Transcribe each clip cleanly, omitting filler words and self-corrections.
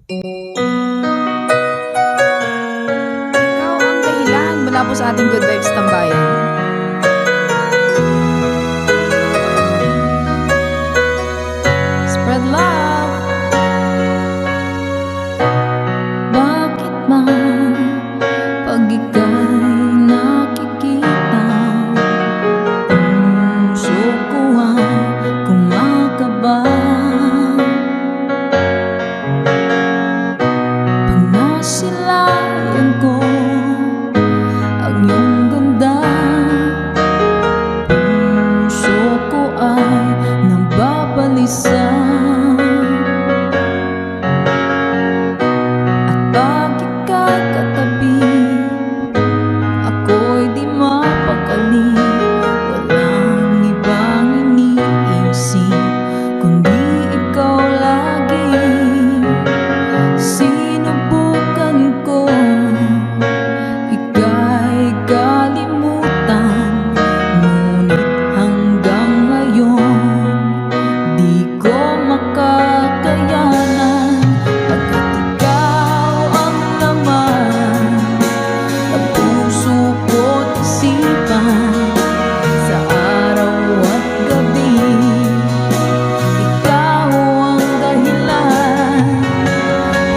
Ikaw ang dahilan mula po sa ating Good Vibes Tambayan. Spread love. Bakit ba pag ika'y nakikita, puso ko ay kumakaba? Pag nasilayan ko ang iyong ganda, puso ko ay nababalisa. Bakit ka'y katabi, ako'y di mapakali. Walang ibang iniisip kundi ikaw lagi. Sinubukan ko ika'y kalimutan, ngunit hanggang ngayon di ko makakayanan. Pagkat ikaw ang laman ng puso ko't isipan, sa araw at gabi ikaw ang dahilan.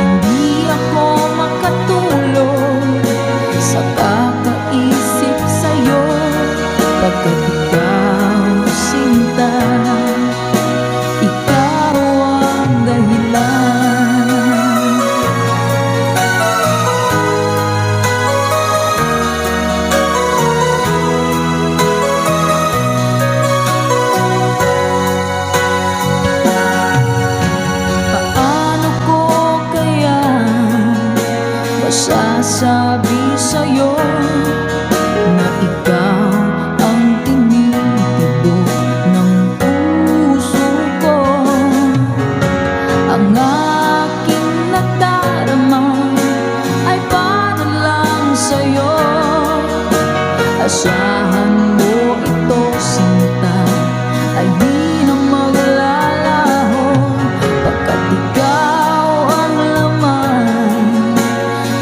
Hindi ako makatulog sa kakaisip sa'yo, pagkat ikaw sinta, ikaw ang dahilan. Paano ko kaya masasabi sa'yo na ikaw ang tinitibok ng puso ko? Ang aking nadarama ay para lang sa'yo. Asahan mo ito, sinta, ay di na maglalaho, pagkat ikaw ang laman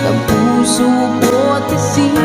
ng puso ko't isipan.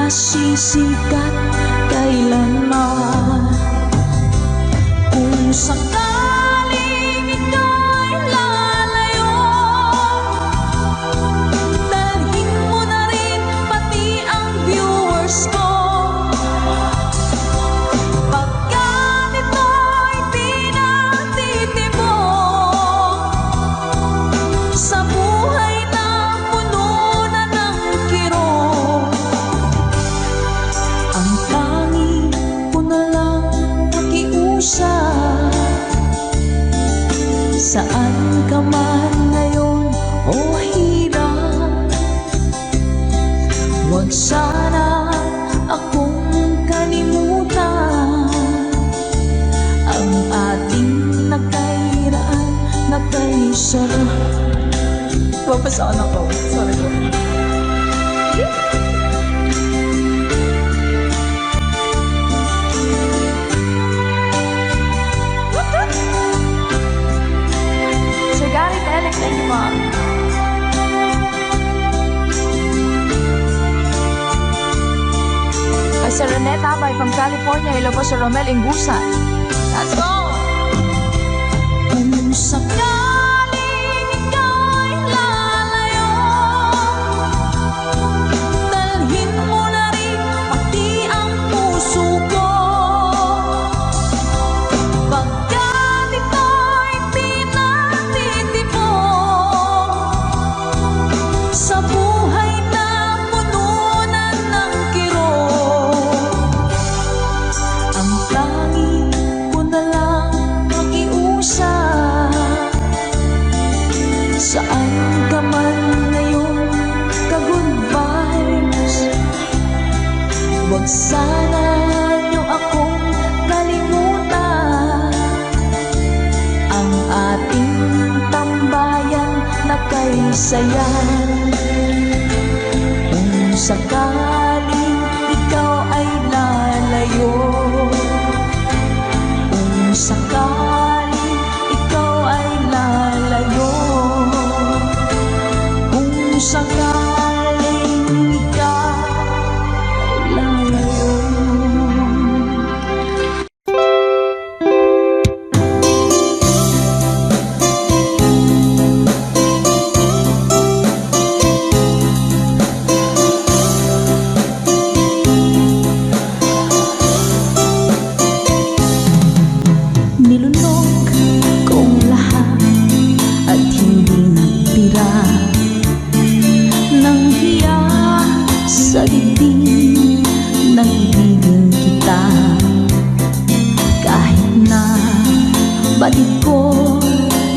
nasisikat kailanman. Kung sakaling ika'y lalayo, dalhin mo na rin pati ang viewers ko. Pagkat ito'y di natitibok sa buhay na puno na ng kirot, ang tanging ko na lang pakiusap. Saan ka man ngayon o hirap, huwag sana akong kalimutan. Ang ating nakairaan, nakaisarap. Papasaan ako, sorry po. Sir Garrett Alex, thank you, ma'am. Sir Renette Abay from California. Hello po, Sir Romel Ingusan. Let's go! Kung sakaling ika'y lalayo, dalhin mo na rin pati ang puso ko. Pagkat ito'y di natitibok sa buhay na puno na ng kirot, ang tanging ko na lang pakiusap. Saan ka man ngayon, ka-good vibes, huwag sana niyo akong kalimutan. Ang ating tambayan na kay sayan. Kung sakaling ikaw ay lalayo, kung sakaling ikaw ay lalayo, kung sakaling ikaw ay lalayo. Nilunok kong lahat at hindi nagtira ng hiya sa dibdib ng ibigin kita. Kahit na batid ko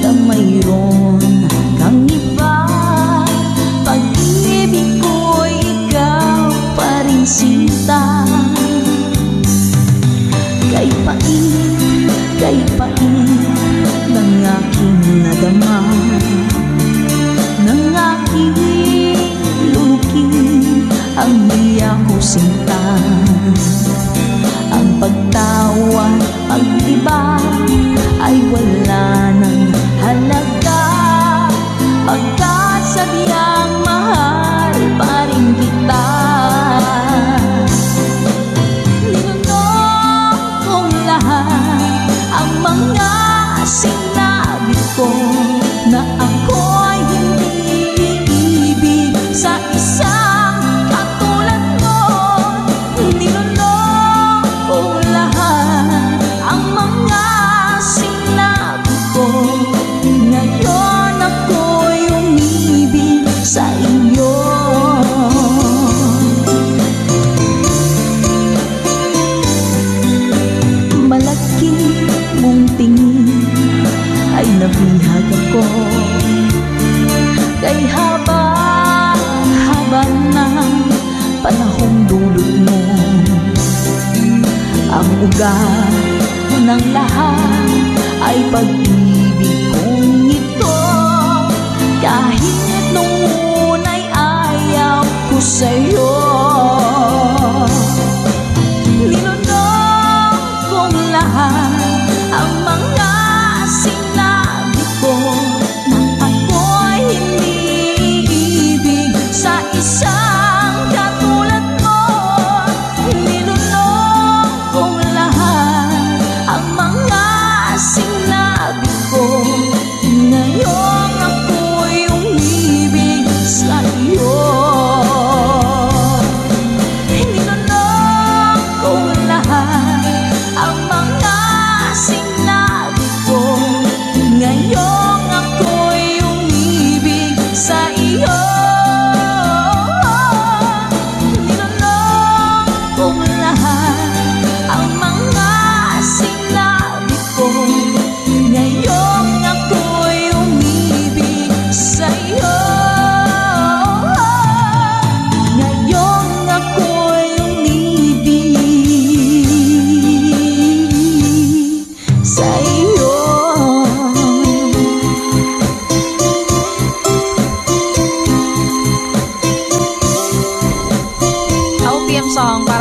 na mayroon kang iba, pag-ibig ko'y ikaw pa rin sinta. Kay pait ng aking nadama, ng aking lulukin ang niya ko sinta. Ang pagtawa, pag-iba ay wala ng halaga, pagkat sadyang mahal pa rin kita. Ninunok kong lahat ang mga sinabi ko na ako'y hindi iibig sa isang katulad mo. Ninunok kong lahat ang mga sinabi ko. Ngayon ako'y umibig sa iyo. Malaki mong tingin ay nabihag ako, kay haba ng panahong dulot mo. Ang ugat ng lahat ay pag-ibig kong ito, kahit nung una'y ayaw ko sa'yo. Ninunok kong lahat ang mga sinabi ko na ako'y hindi ibig sa isang katulad mo.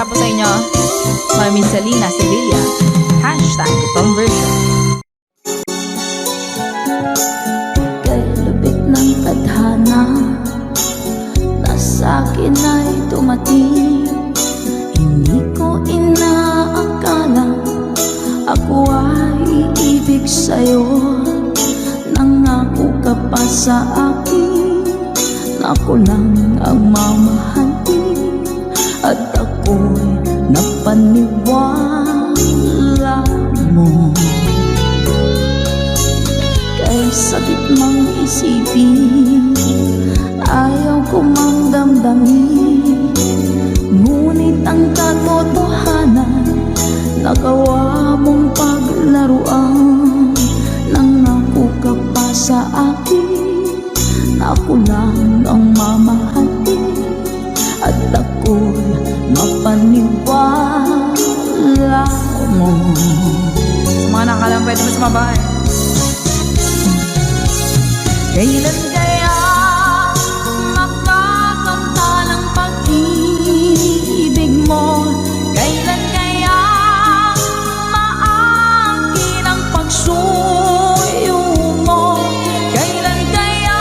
para po sa inyo, Mami Selena Sevilla. Hashtag conversion. Kay lubid ng tadhana na sa'kin ay tumating. Hindi ko inaakala ako ay iibig sa'yo. Nangako ka pa sa akin na ako lang ang mamahalin, at ako'y napaniwala mo. Kay sakit mang isipin, ayaw ko mang damdamin, ngunit ang katotohanan nagawa mong paglaruan. Nangako ka pa sa akin na ako lang ang mamahalin, at ako'y mapaniwala mo. Sa mga nakalang pwede mo sumabay. Kailan kaya makakanta ng pag-ibig mo? Kailan kaya maangkin ang pagsuyo mo? Kailan kaya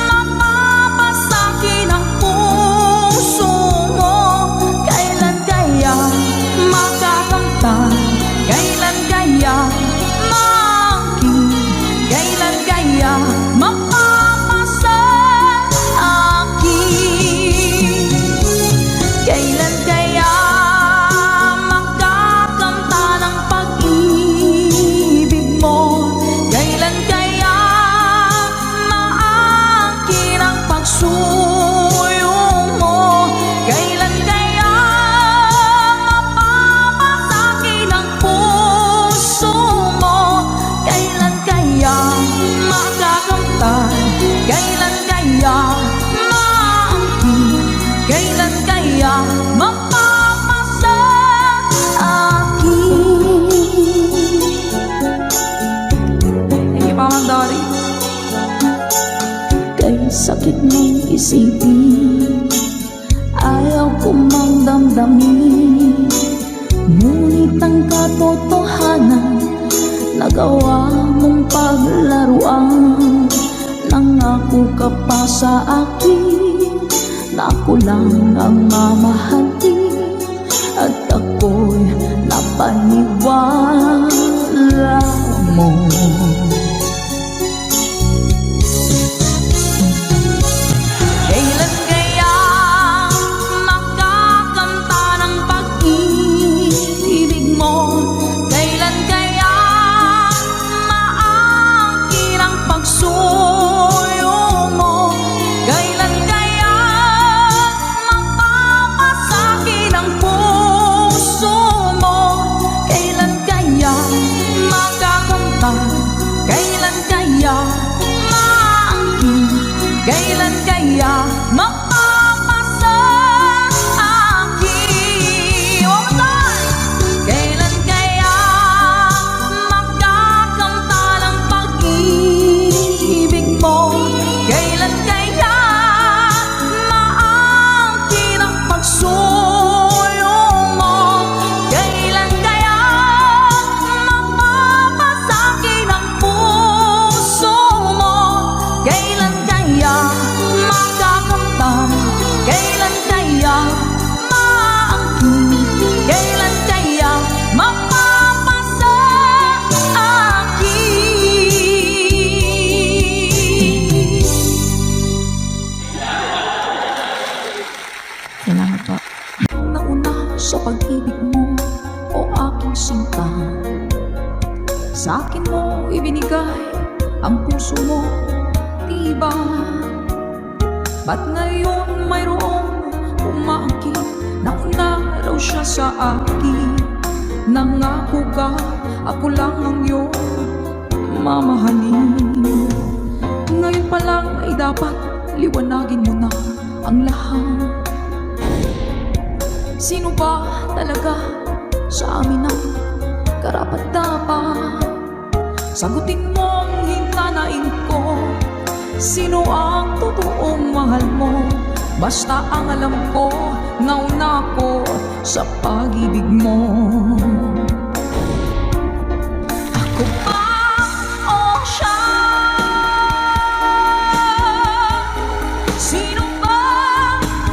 mapapasakin ang puso mo? Kailan kaya makakanta? Kailan kaya maangkin? Kailan kaya mapapasa akin? Kailan kaya makakanta ng pag-ibig mo? Kailan kaya maangkin ang pagsuyo mo? Kailan kaya mapapasakin ang puso mo? Kailan kaya makakamtan? Kailan kaya maangkin? Kailan kaya mapapasa akin? Thank you, Mama Dory. Kay sakit mong isipin, ayaw ko mang damdamin, ngunit ang katotohanan nagawa mong paglaruan. Nangako ka pa sa akin na ako lang ang mamahalin, at ako'y napaniwala mo. Kailan kaya makakanta ng pag-ibig mo? Kailan kaya maangkin ang pagsuyo mo? Kailan kaya mapapasakin ang puso mo? Kailan kaya makakanta? Kailan kaya maangkin? Kailan kaya mapapasa akin? One more time! Kailan kaya makakanta ng pag-ibig mo? Kailan kaya maangkin ang pagsuyo mo? Kailan kaya mapapasakin ang puso mo? Kailan kaya makakamtan? Kailan kaya maangkin? Kailan kaya mapapasa akin? Salamat po. Nauna sa pag-ibig mo, o aking sinta, sa akin mo ibinigay ang puso mo, diba? Ba't ngayon mayroong umaangkin? Nauna raw siya sa akin. Nangako ka, ako lang ang iyong mamahalin. Ngayon pa lang ay dapat liwanagin mo na ang lahat. Sino ba talaga sa amin ang karapat-dapat? Sagutin mong hinanain ko, sino ang totoong mahal mo? Basta ang alam ko, nauna ko sa pag-ibig mo. Ako ba o siya? Sino ba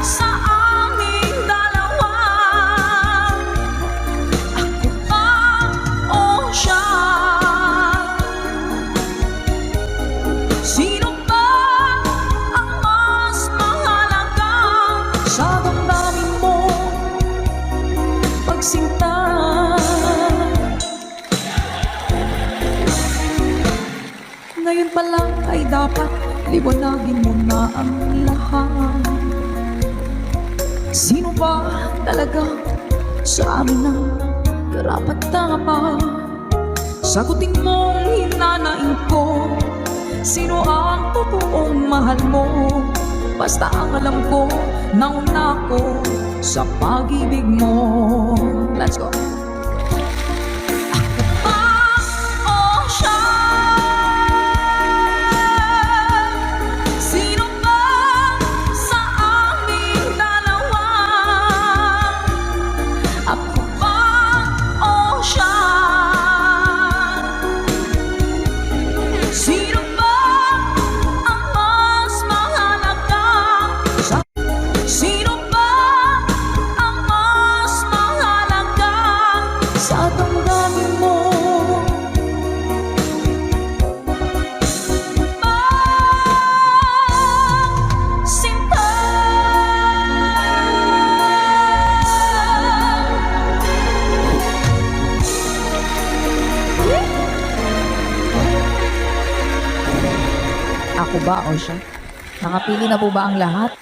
sa aming dalawa? Ako ba o siya? Sino ba ang mas mahalaga sa damdamin mo pagsinta? Ngayon pa lang ay dapat liwanagin mo na ang lahat. Sino ba talaga sa amin ang karapat-dapat? Sagutin mo ang hinanaing ko. Sino ang totoong mahal mo? Basta ang alam ko, nauna ko sa pag-ibig mo. Let's go. Ako ba o siya? Sino ba sa aming dalawa? Ako ba o siya? Sino ba ang mas mahalaga? Sino ba ang mas mahalaga sa damdamin mo? Sinta. Ako ba o siya? Nakapili na po ba ang lahat?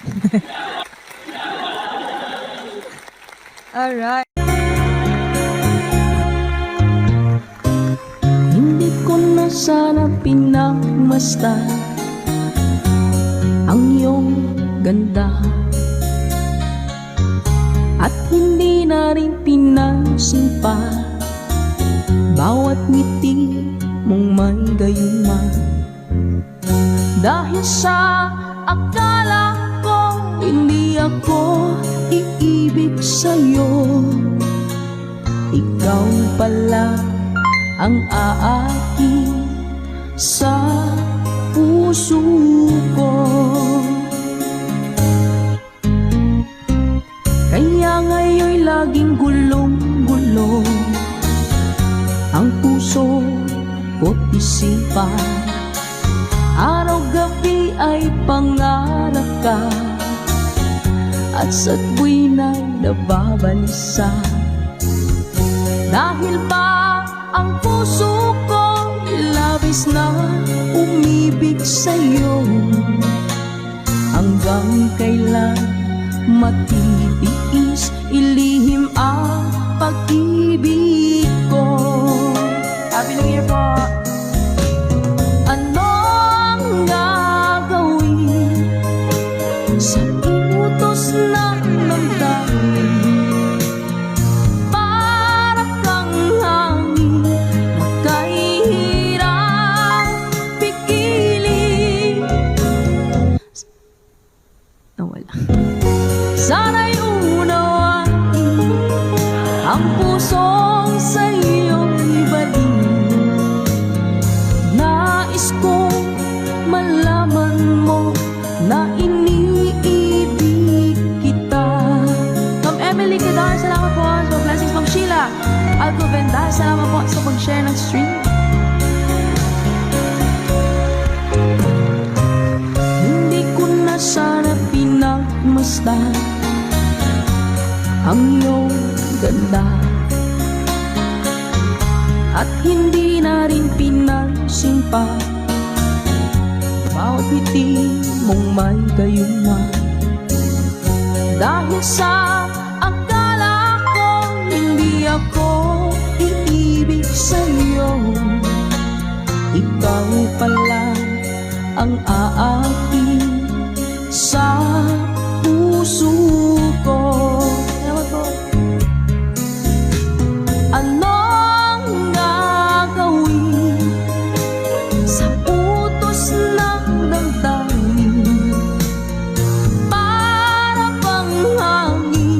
Alright. Hindi ko na sana pinagmasdan ang iyong ganda, at hindi na rin pinansin pa bawat ngiti mong may gayuma. Dahil sa akala ko hindi ako iibig sa'yo, ikaw pala ang aaki sa puso ko. Kaya ngayon'y laging gulong-gulo ang puso ko't isipan. Araw-gabi ay pangarap ka, at sa tuwina'y nababalisa. Dahil ba ang puso ko labis na umibig sa'yo? Hanggang kailan matitiis ilihim ang pag-ibig ko? Happy New Year po! Anong gagawin sa iutos ng damdamin? Para kang hangin na kahirap pigilin. Nawala. Sana'y unawain ang pusong sa'yo'y ibalik. Nais kong malaman mo na iniibig kita. Ma'am Emily Kedar, salamat po sa blessings. Ma'am Sheila Alcovendar, salamat po sa pag-share ng stream. Hindi ko na sana pinagmasdan ang iyong ganda, at hindi na rin pinansin pa bawat ngiti mong may gayuma. Dahil sa akala ko hindi ako iibig sa'yo, ikaw pala ang aaki sa puso ko. Salamat po. Anong gagawin sa utos ng damdamin? Para bang hangin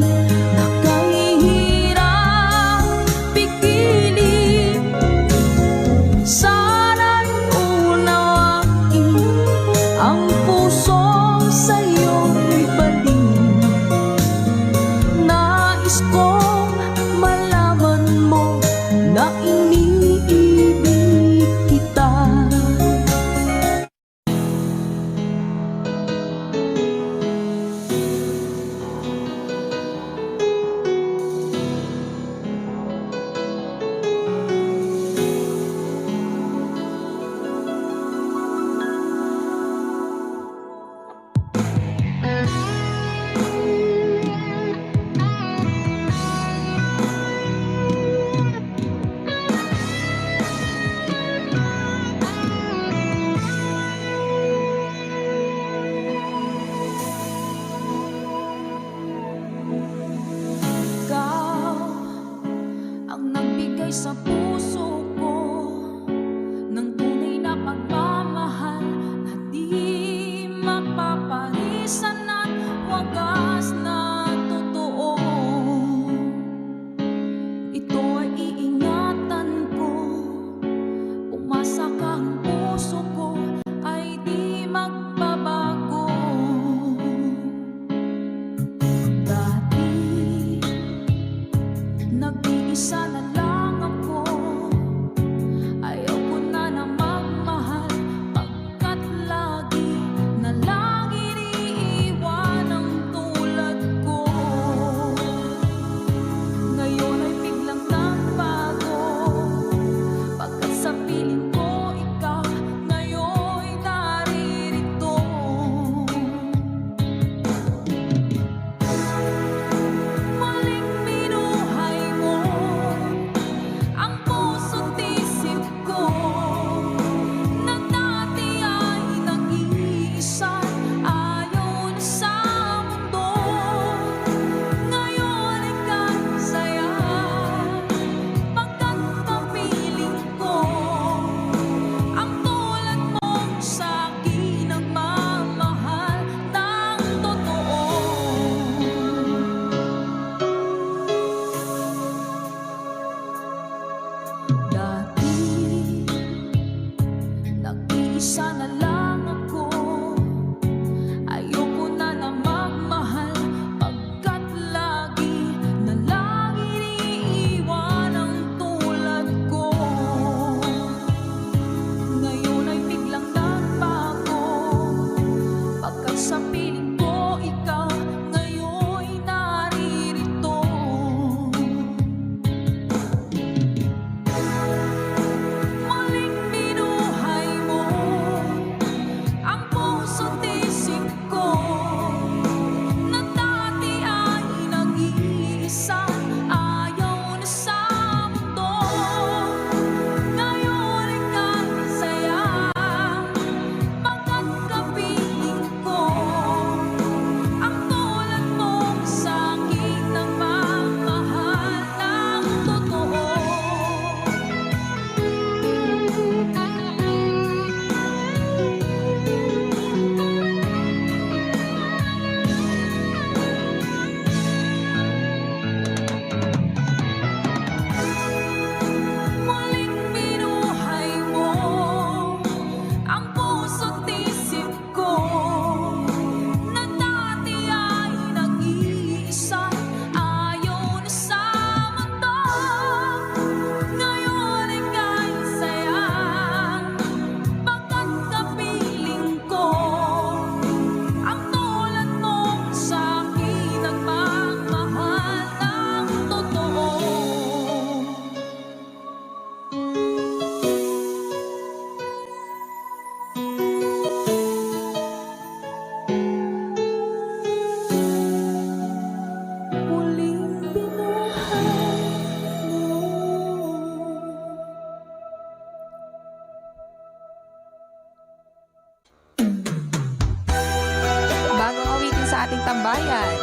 sa ating tambayan.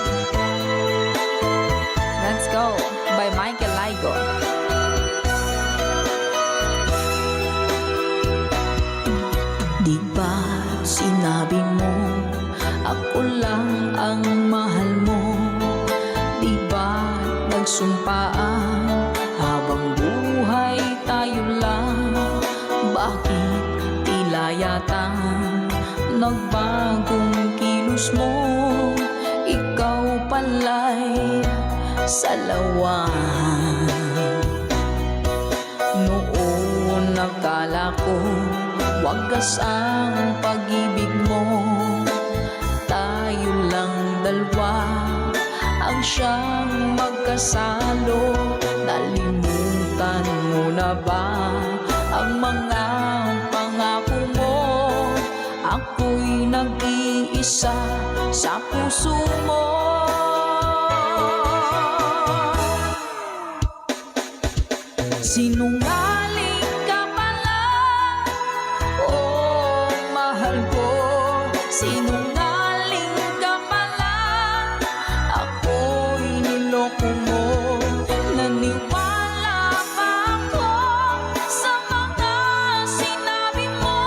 Let's Go by Michael Laigo. Di ba sinabi mo ako lang ang mahal mo? Di ba nagsumpaan habang buhay tayo lang? Bakit tila yata nagbagong kilos mo? Ikaw pala'y salawan. Noon nakala ko wagas ang pag-ibig mo. Tayo lang dalawa ang siyang magkasalo. Nalimutan mo na ba ang mga pangako mo? Ako'y nag-iisa sa puso mo. Sinungaling ka pala, oh mahal ko. Sinungaling ka pala, ako'y niloko mo. Naniwala pa ako sa mga sinabi mo.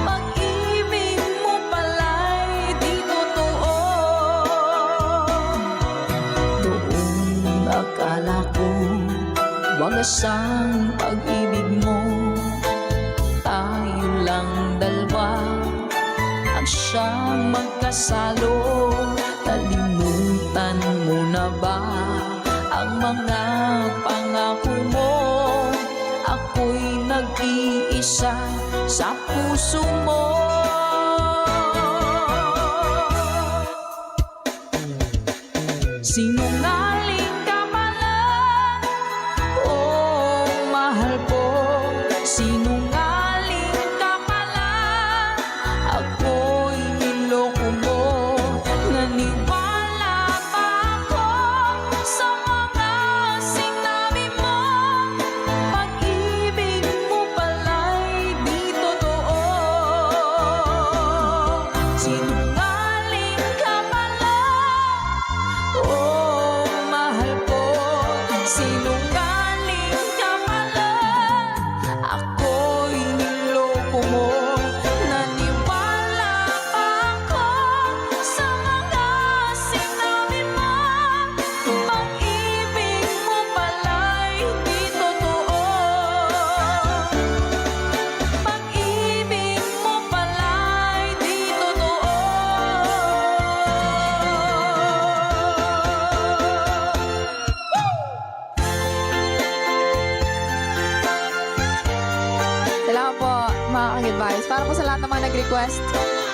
Pag-ibig mo pala'y di totoo. Doon akala ko wagas ang pag-ibig mo. Tayo lang dalawa ang siyang magkasalo. Nalimutan mo na ba ang mga pangako mo? Ako'y nag-iisa sa puso mo. Sinungaling ka pala, oh mahal ko. Sinungaling ka pala, ako'y niloko mo. Naniwala pa ako sa mga sinabi mo. Pag-ibig mo pala'y di totoo. Sinungaling ka pala, oh mahal ko. Sinungaling ka pala, ako'y niloko mo. Naniwala pa ako sa mga sinabi mo. Pag-ibig mo pala'y di totoo. Pag-ibig mo pala'y di totoo. Salamat po mga ka-advice. Para po sa lahat ng mga nag-request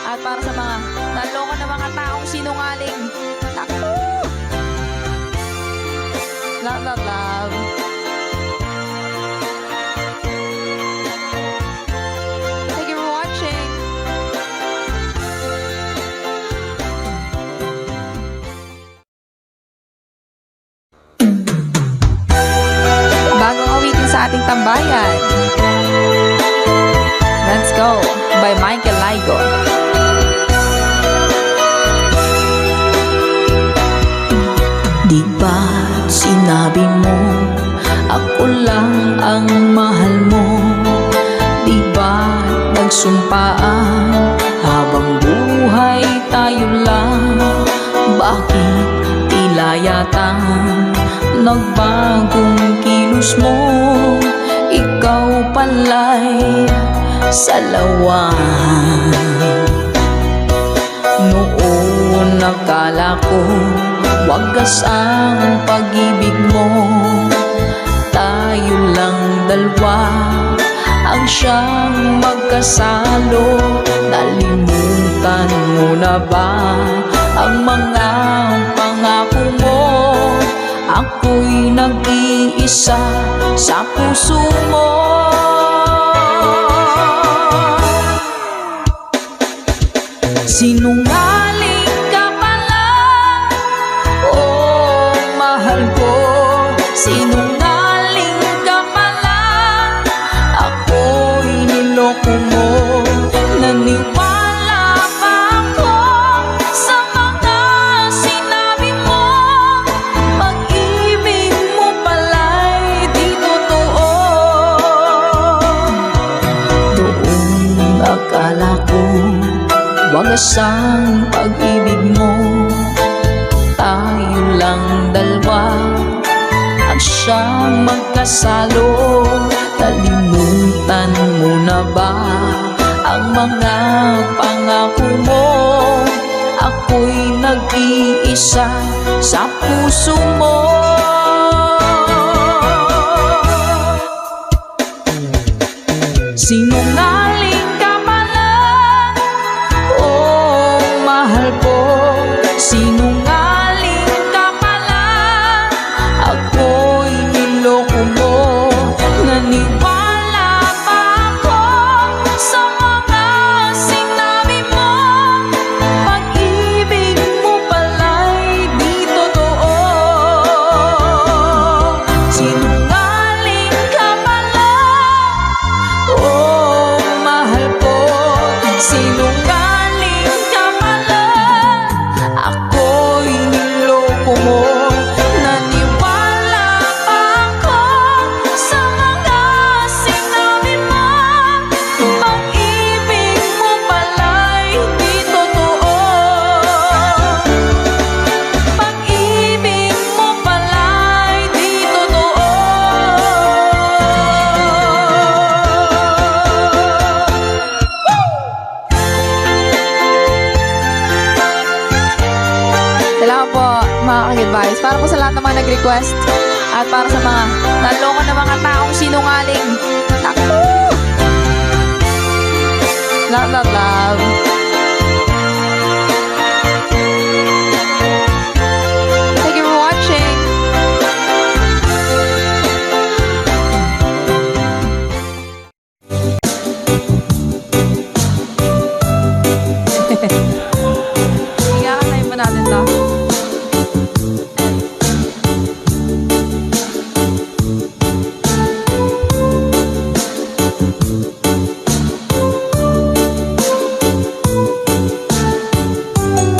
at para sa mga naloko na mga taong sinungaling. Naku! Love, love, love. Thank you for watching. Bagong awitin sa ating tambayan. Let's Go by Michael Laigo. Di ba sinabi mo ako lang ang mahal mo? Di ba nagsumpaan habang buhay tayo lang? Bakit tila yata nagbagong kilos mo? Ikaw pala'y salawan. Noon nakala ko wagas ang pag-ibig mo. Tayo lang dalawa ang siyang magkasalo. Nalimutan mo na ba ang mga pangako mo? Ako'y nag-iisa sa puso mo. Sinungaling ka pala, oh mahal ko. Sinungaling ka pala, ako'y niloko mo. Naniwala pa ako sa mga wagas ang pag-ibig mo. Tayo lang dalawa at siyang magkasalo. Kalimutan mo na ba ang mga pangako mo? Ako'y nag-iisa sa puso mo. Sinungaling ka pala, oh mahal ko. Sinungaling ka pala, ako'y niloko mo. Naniwala pa ako sa mga sinabi mo. Pag-ibig mo pala'y di totoo. Sinungaling ka pala, oh mahal ko. Sinungaling ka pala, ako'y niloko mo. Naniwala pa ako sa mga sinabi mo. Pag-ibig mo pala'y di totoo. Pag-ibig mo pala'y di totoo. Salamat po mga ka-advice. Para po sa lahat ng mga nag-request at para sa mga naloko na mga taong sinungaling. Naku! Love, love, love. Thank you for watching. Iyakasay pa natin to.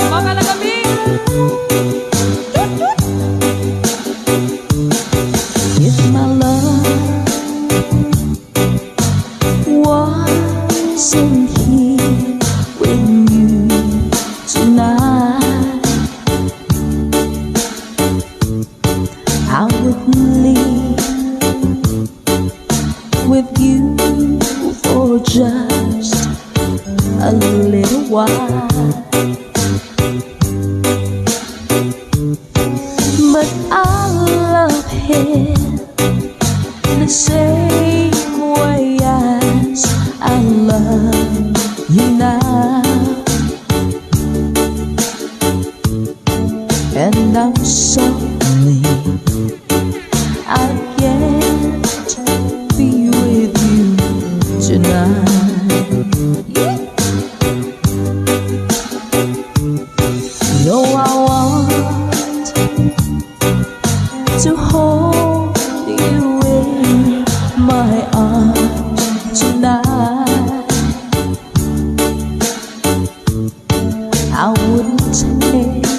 Mga nagabi! If my love wasn't here with you tonight, I would leave with you for just a little while. But I love him the same way as I love you now. And I'm sorry I can't be with you tonight. No, I want to hold you in my arms tonight. I wouldn't take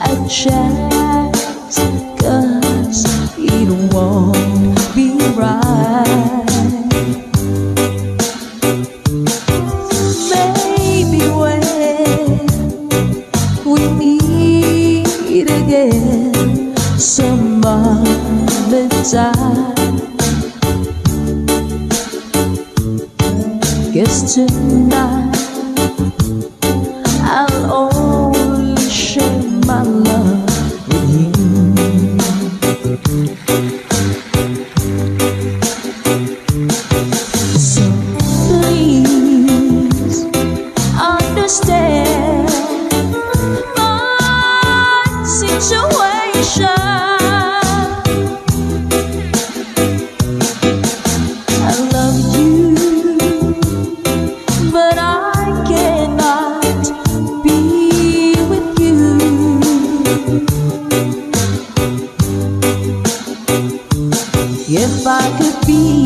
a chance, 'cause it won't be right. Maybe when we meet again some other time, 'cause tonight I'll only share my love with you. So please understand my situation. I love you, but I cannot be with you. If I could be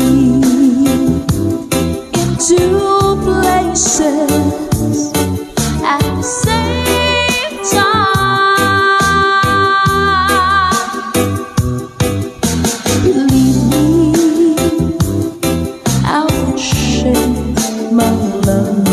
in two places at the same time, believe me, I would share my love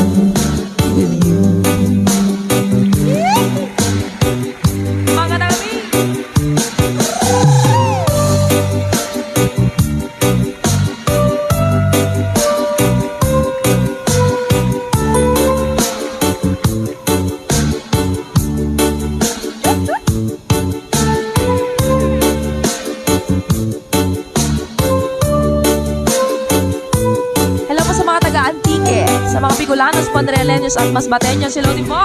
Zambales at Masbateños. Hello din po.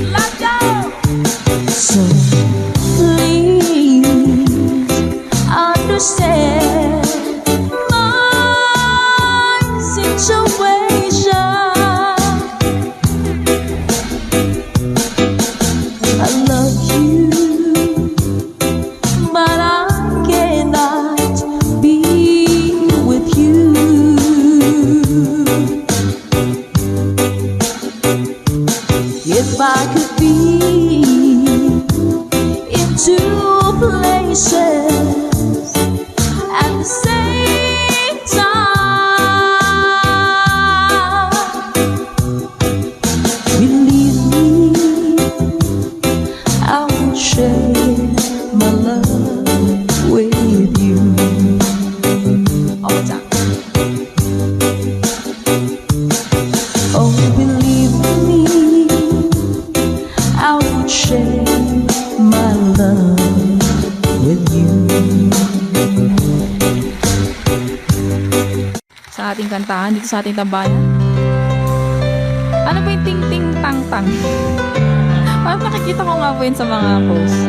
Let's go! So please understand my situation. I love you, but I cannot be with you. If I could be in two places at the same time, believe me, I will share my love with you. All the time. Oh, believe me, I will share my love with you. Sa ating kantahan dito sa ating tambayan. Ano ba yung ting-ting-tang-tang? Parang nakikita ko nga po yun sa mga post.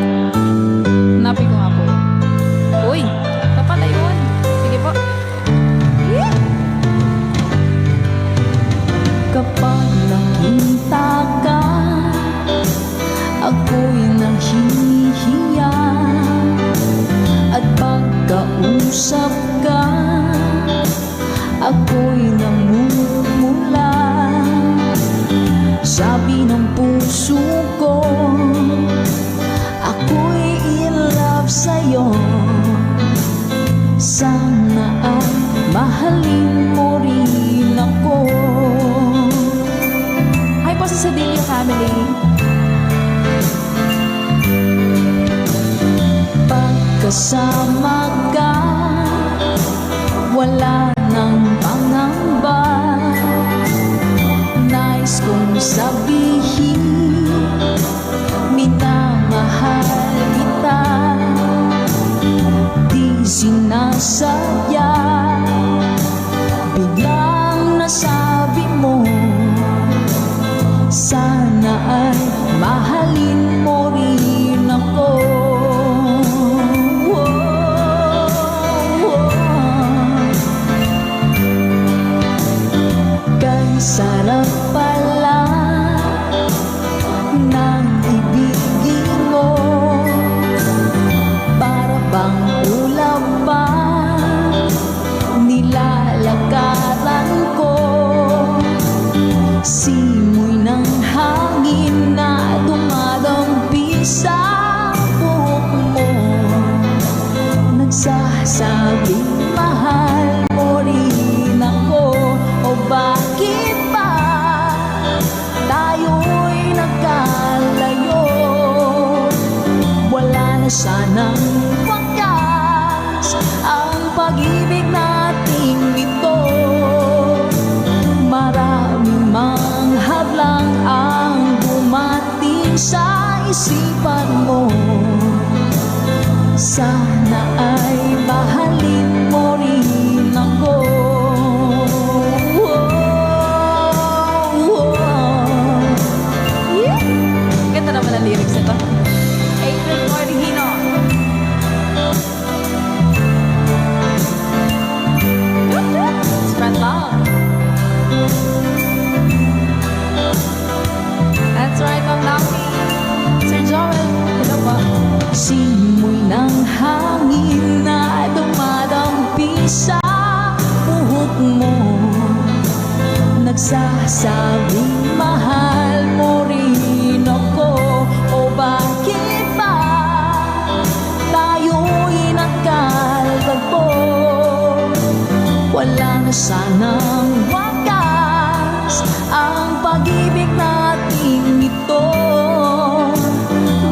Hanapin ko nga po yun. Uy! Ito pala yun. Sige po. Yeah. Kapag nakita ka, ako'y nahihiya. At pagkausap ka, ako'y namumula. Sabi ng puso ko, ako'y in love sa'yo. Sana ay mahalin mo rin ako. Hi po sa Sedilio family. Pagkasama ka, wala nang pangamba. Nais kong sabihin, minamahal kita. Di sinasadya, biglang nasabi mo, sana ay mahalin mo rin ako. Kay sarap pala ng ibigin mo, para bang ulap pa nilalakaran ko. Simoy ng hangin na dumadampi sa buhok mo, nagsasabing mahal mo rin ako. O bakit ba tayo'y nagkalayo? Wala na sanang wakas ang pag-ibig nating ito. Maraming mang hadlang ang dumating sa isipan mo. Sana ay mahalin mo rin ako. Ganda naman ang lyrics nito. April Cordigino. Spread love. That's right, Ma'am Naki. Sir Joel. Hello po. Simoy ng hangin na dumadampi sa buhok mo, nagsasabing mahal mo rin ako. O bakit ba tayo'y nagkalagpo? Wala na sanang wakas ang pag-ibig nating ito.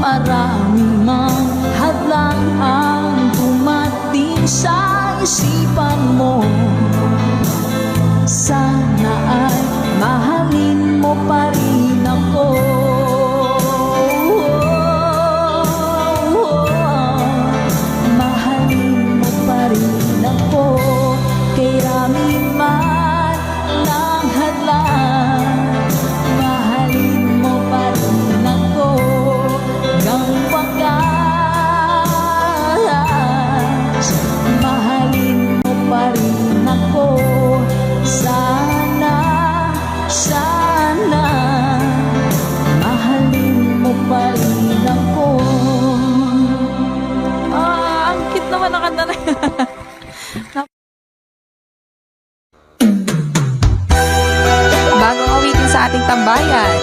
Maraming mang hadlang ang dumating sa isipan mo. Sana ay mahalin mo pa rin ako. Mahalin mo pa rin ako. Kay rami man ng hadlang, Tambayan.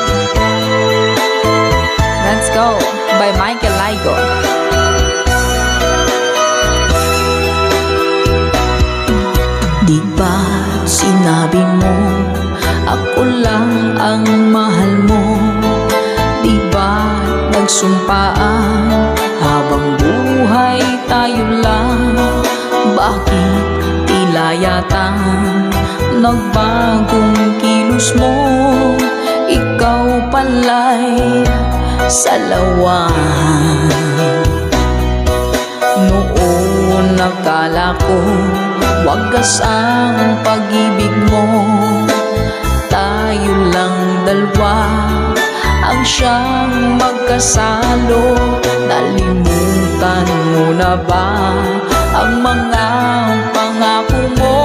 Let's Go by Michael Laigo. Di ba't sinabi mo ako lang ang mahal mo? Di ba't nagsumpaan habang buhay tayo lang? Bakit tila yata nagbagong kilos mo? Ikaw pala'y salawan. Noon nakala ko wagas ang pag-ibig mo. Tayo lang dalawa ang siyang magkasalo. Nalimutan mo na ba ang mga pangako mo?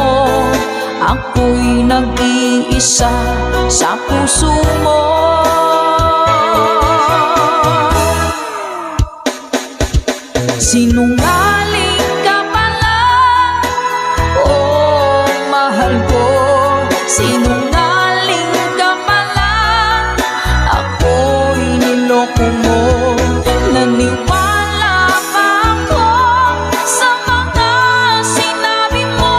Ako'y nag-iisa sa puso mo. Sinungaling ka pala, oh mahal ko. Sinungaling ka pala, ako'y niloko mo. Naniwala pa ako sa mga sinabi mo.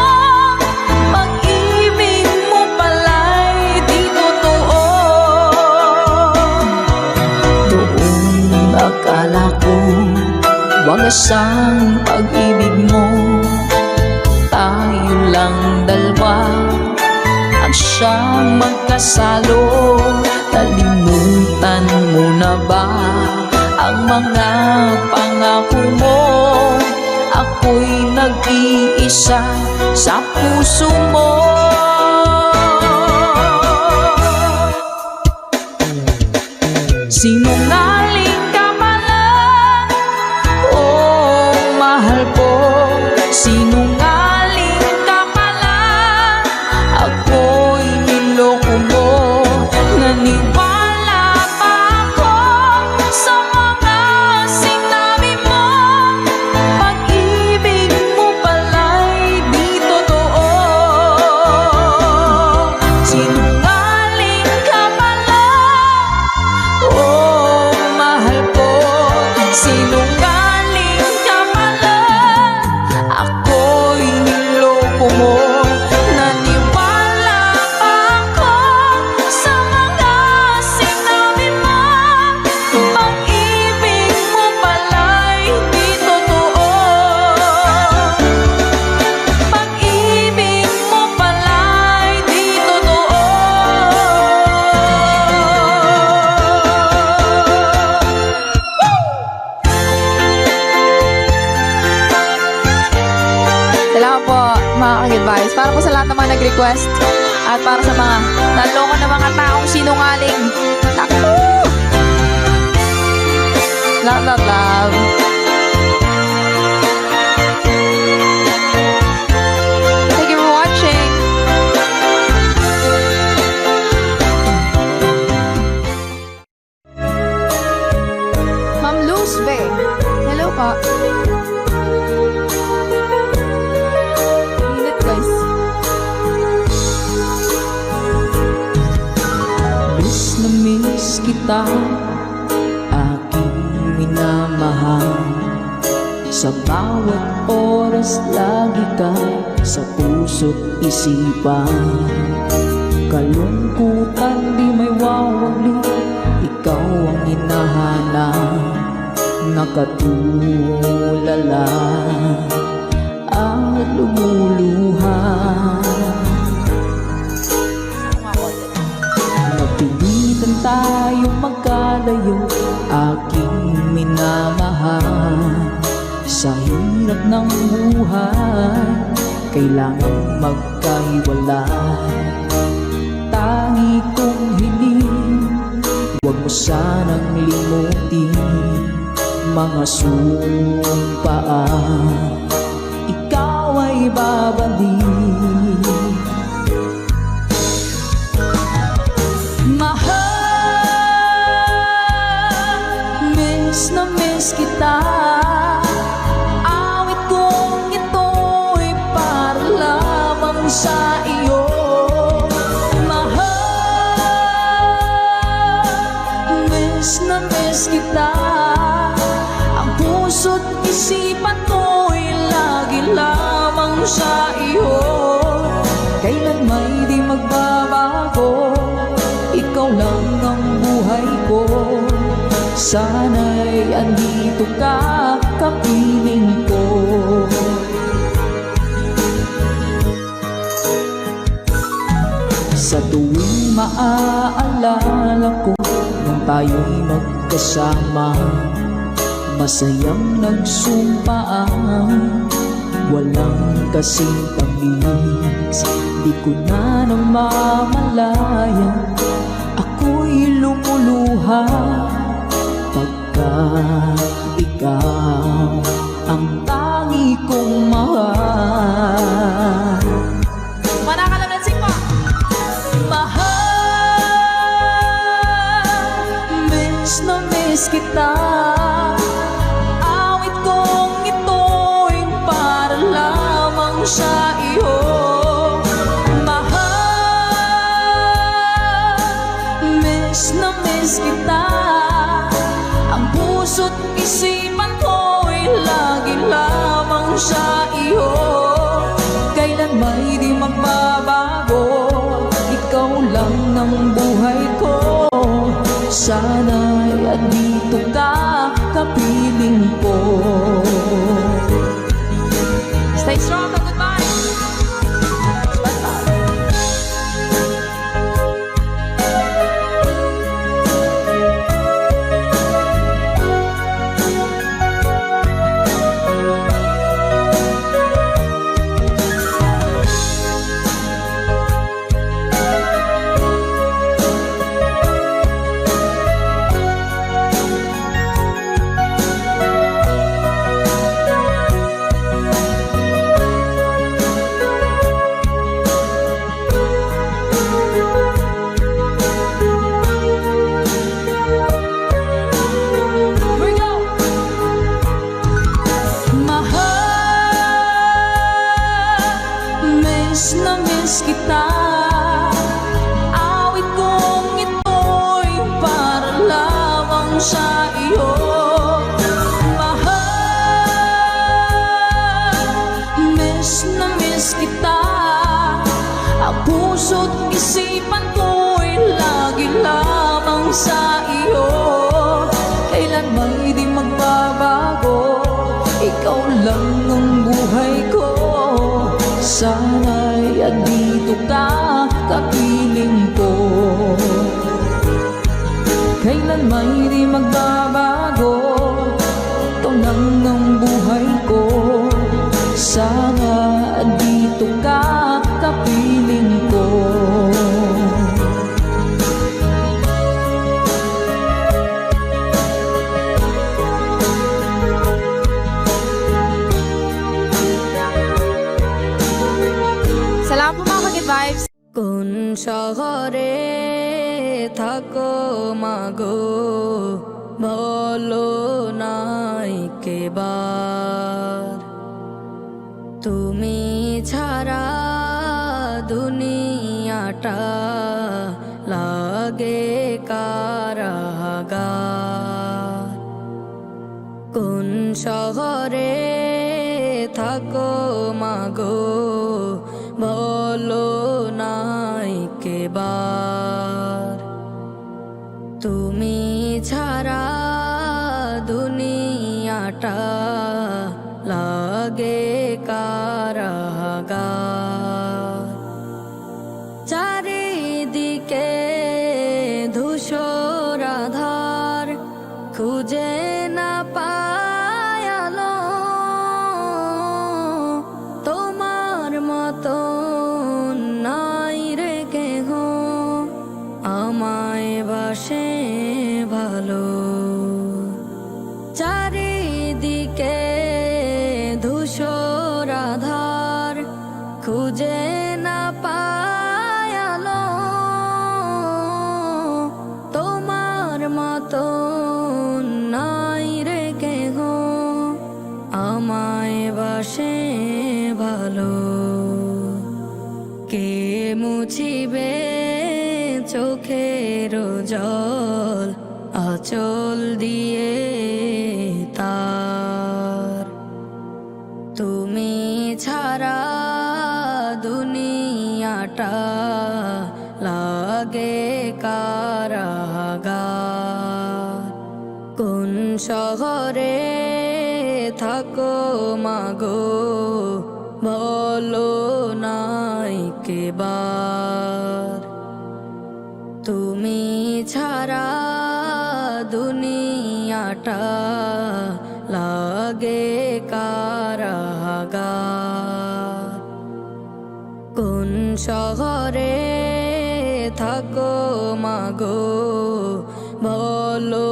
Pag-ibig mo pala'y di totoo. Doon akala ko wagas ang pag-ibig mo. Tayo lang dalawa ang siyang magkasalo. Nalimutan mo na ba ang mga pangako mo? Ako'y nag-iisa sa puso mo. Sinungaling ka pala, oh mahal ko. Sinungaling ka pala, ako'y niloko mo. Naniwala pa ako sa mga sinabi mo. Pag-ibig mo pala'y di totoo. Sinungaling ka pala, oh mahal ko. Sinungaling ka pala, ako'y niloko mo. Naniwala pa ako sa mga sinabi mo. Pag-ibig mo pala'y di totoo. Pag-ibig mo pala'y di totoo. Salamat po mga ka-advice. Para po sa lahat ng mga nag-request at para sa mga naloko na mga taong sinungaling. Naku! Love, love, love. Thank you for watching. Ma'am Luz Be. Hello po. Init guys. Miss na miss kita, aking minamahal. Sa bawat oras lagi ka sa puso't isipan. Kalungkutan di may wawagli, ikaw ang hinahanap. Nakatulala at lumuluha. Napilitan tayong magkalayo, aking minamahal. Sa hirap ng buhay, kailangang magkahiwalay. Tangi kong hiling, huwag mo sanang limutin mga sumpaan. Ikaw ay babalik. Mahal, miss na miss kita. Awit kong ito'y para lamang sa iyo. Mahal, miss kita. Ang puso't isipan ko'y lagi lamang sa iyo. Kailan may di magbabago, ikaw lang ang buhay ko. Sana'y andito ka, kapiling ko. Sa tuwing maaalala ko nung tayo'y magkasama, masayang nagsumpaan, walang kasing tamis. Di ko na namamalayan, ako'y lumuluha pagka ikaw ang tangi kong mahal. Manakalansing mo! Miss na miss kita. Awit kong ito'y para lamang sa iyo. Mahal, miss na miss kita. Ang puso't isipan ko'y lagi lamang sa iyo. Kailan may di magbabago, ikaw lang ng buhay ko. Sana'y andito ka, kapiling ko. Stay strong, goodbye! Miss na miss kita. Awit kong ito'y para lamang sa iyo. Mahal, miss na miss kita. Ang puso't isipan ko'y lagi lamang sa iyo. Kailan may di magbabago, ikaw lang ang buhay ko. Sana'y andito ka, kapiling ko. Kailan may di magbabago, ikaw lang ang buhay ko. Sana andito ka, kapiling ko. Salamat po mga Good Vibes! কোন শহরে থাকো মাগো বলো নাই কেবার, তুমি ছাড়া দুনিয়াটা লাগে কারাগার। কোন শহরে থাকো মাগো বলো নাই কেবার, তুমি ছাড়া দুনিয়াটা লাগে কারাগার। চারিদিকে ধূসর আধার, খুঁজে না পায় আলো, তোমার মতো নাই রে কেহ আমায় বাসে ভালো। চারিদিকে ধূসর আধার, খুঁজে না পায় আলো, তোমার মতো নাই রে কেহ আমায় বাসে ভালো। কে মুছিবে চোখের জল আঁচল দিয়ে তার। তুমি ছাড়া দুনিয়াটা লাগে কারাগার। কোন শহরে থাকো মাগো বলো নাই কেবার। তুমি ছাড়া দুনিয়াটা লাগে কারাগার। কোন শহরে থাকো মাগো বলো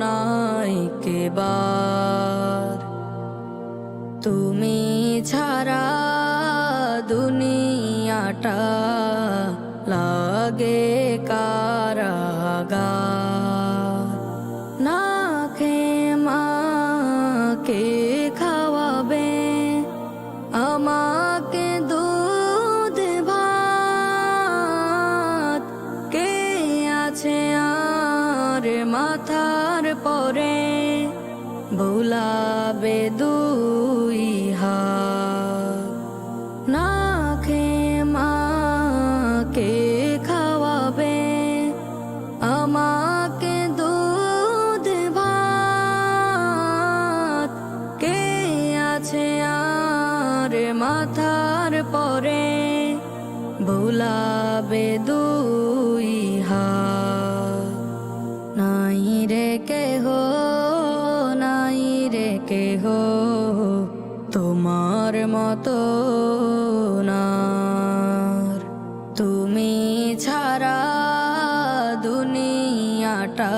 নাই কেবার। তুমি ছাড়া দুনিয়াটা লাগে কারাগার। না খেয়ে মাকে খাওয়াবে আমাকে দুধ ভাত। কে আছে আর মাথার পরে বুলাবে দুই হাত। না খেয়ে মাকে খাওয়াবে আমাকে দুধ ভাত। কে আছে আর মাথার পরে বুলাবে দুই হাত। নাই রে কেহ, নাই রে কেহ তোমার মতো নার। তুমি ছাড়া দুনিয়াটা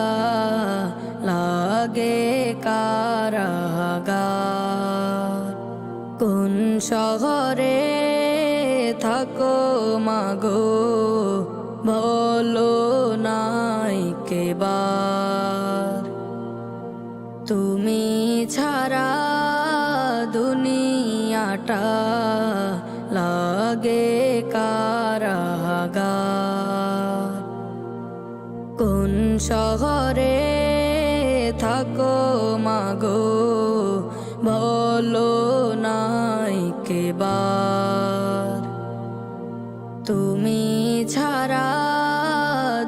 লাগে কারাগার। কোন শহরে থাকো মাগো বলো নাই কেবার। তুমি ছাড়া দুনিয়াটা লাগে কারাগার। কোন শহরে থাকো মাগো বলো নাই কেবার। তুমি ছাড়া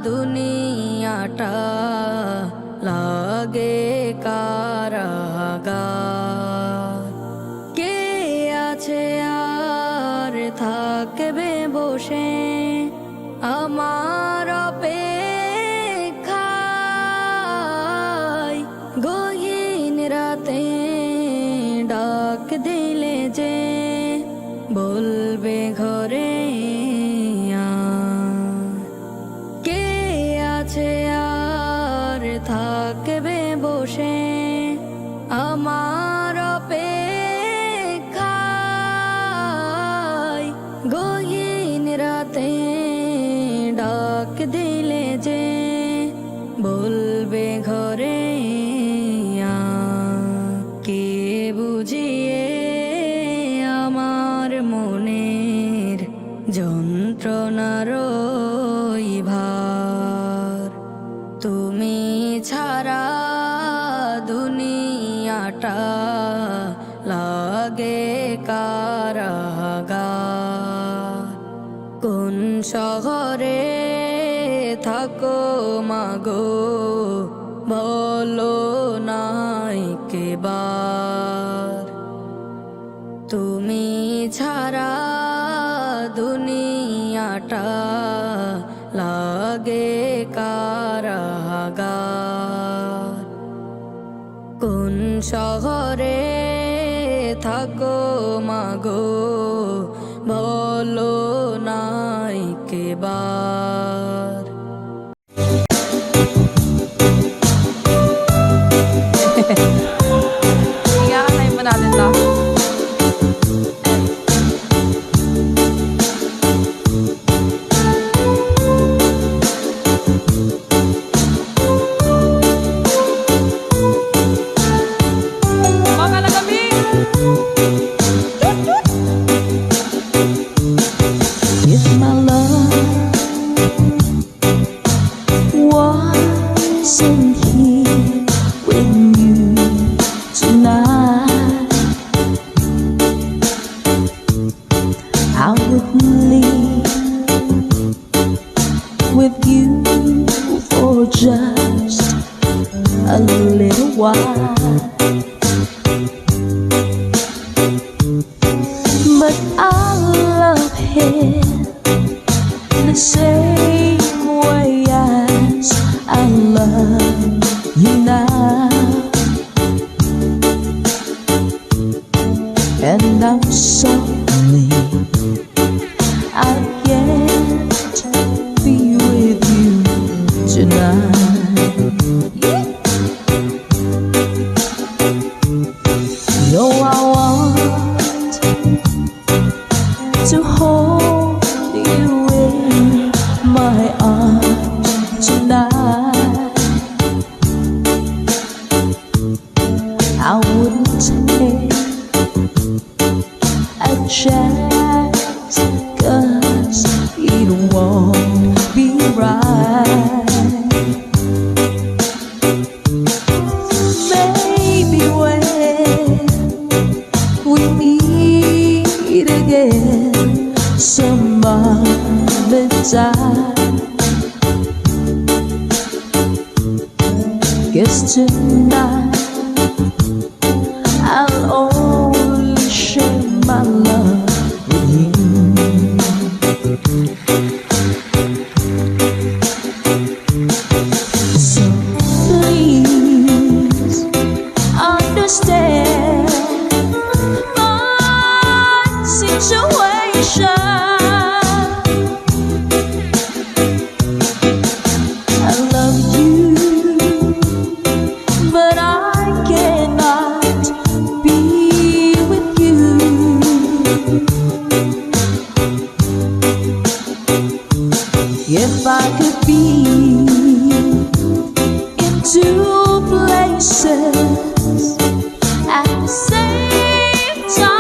দুনিয়াটা লাগে কারাগার। কে আছে আর থাকবে বসে আমার অপেক্ষায়। গহীন রাতে ডাক দিলে যে বলবে ঘরে আয়। কে আছে আর থাকবে বসে আমার অপেক্ষায়। গহীন রাতে ডাক দিলে যে বলবে ঘরে আয়। কে বুঝিয়ে আমার মনের যন্ত্রণার ভার। তুমি ছাড়া দুনিয়াটা লাগে কারাগার। কোন শহরে থাকো মাগো বলো নাই কেবার। তুমি ছাড়া দুনিয়াটা লাগে কারাগার। কোন শহরে থাকো মাগো বলো নাই কেবার। Iyakanay pa natin to. Mga nagabing! If my love wasn't here, a little while. But I love him the same way as I love you now. And I'm sorry I can't be with you tonight. Yeah. No, I want to hold you in my arms tonight. I wouldn't take a chance, 'cause it won't be right. Maybe when we meet again some other time, 'cause tonight I'll only share my love with you. So please understand my situation. I love you, but I cannot be with you. If I could be in two places at the same time,